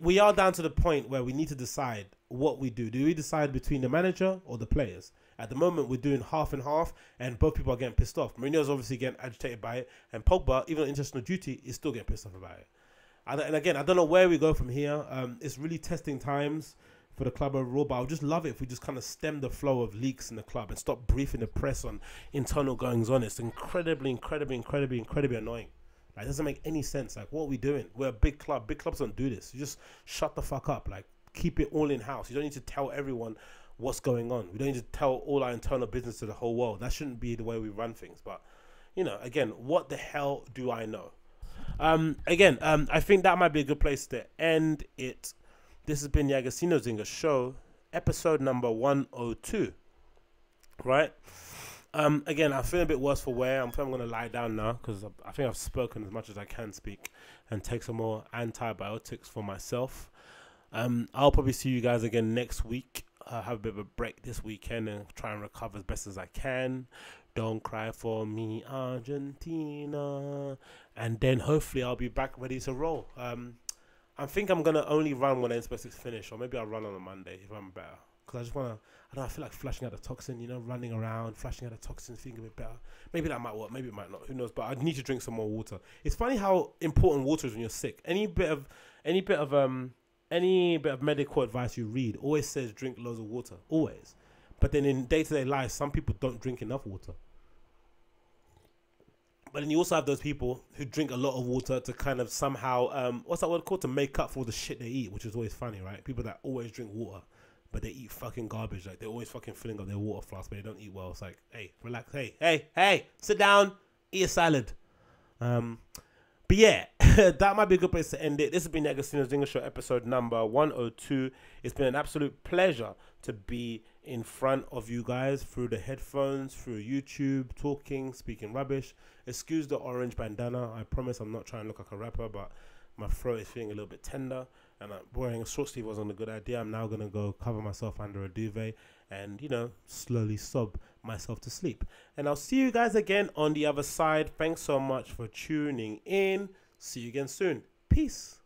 we are down to the point where we need to decide what we do. Do we decide between the manager or the players? At the moment, we're doing half and half, and both people are getting pissed off. Mourinho's obviously getting agitated by it, and Pogba, even on international duty, is still getting pissed off about it. And again, I don't know where we go from here. It's really testing times for the club overall. But I would just love it if we just kind of stem the flow of leaks in the club and stop briefing the press on internal goings on. It's incredibly annoying. Like, it doesn't make any sense. Like, what are we doing? We're a big club. Big clubs don't do this. You just shut the fuck up. Like, keep it all in house. You don't need to tell everyone what's going on. We don't need to tell all our internal business to the whole world. That shouldn't be the way we run things. But, you know, again, what the hell do I know? I think that might be a good place to end it. This has been the Agostinho Zinga Show, episode number 102. Right? Again, I feel a bit worse for wear. I'm going to lie down now because I think I've spoken as much as I can speak and take some more antibiotics for myself. I'll probably see you guys again next week. Have a bit of a break this weekend and try and recover as best as I can. Don't cry for me, Argentina. And then hopefully I'll be back ready to roll. I think I'm going to only run when I'm supposed to finish, or maybe I'll run on a Monday if I'm better. Because I just want to, I feel like flashing out the toxin, you know, running around, flashing out the toxin, feeling a bit better. Maybe that might work, maybe it might not, who knows, but I need to drink some more water. It's funny how important water is when you're sick. Any bit of medical advice you read always says drink loads of water, always. But then in day-to-day life, some people don't drink enough water. But then you also have those people who drink a lot of water to kind of somehow, what's that word called? To make up for all the shit they eat, which is always funny, right? People that always drink water, but they eat fucking garbage. Like, they're always fucking filling up their water flask, but they don't eat well. It's like, hey, relax. Hey, sit down, eat a salad. But yeah, that might be a good place to end it. This has been the Agostinho Zinga Show, episode number 102. It's been an absolute pleasure to be in front of you guys through the headphones, through YouTube, talking, speaking rubbish. Excuse the orange bandana. I promise I'm not trying to look like a rapper, but my throat is feeling a little bit tender, and wearing a short sleeve wasn't a good idea. I'm now going to go cover myself under a duvet and, you know, slowly sob myself to sleep. And I'll see you guys again on the other side. Thanks so much for tuning in. See you again soon. Peace.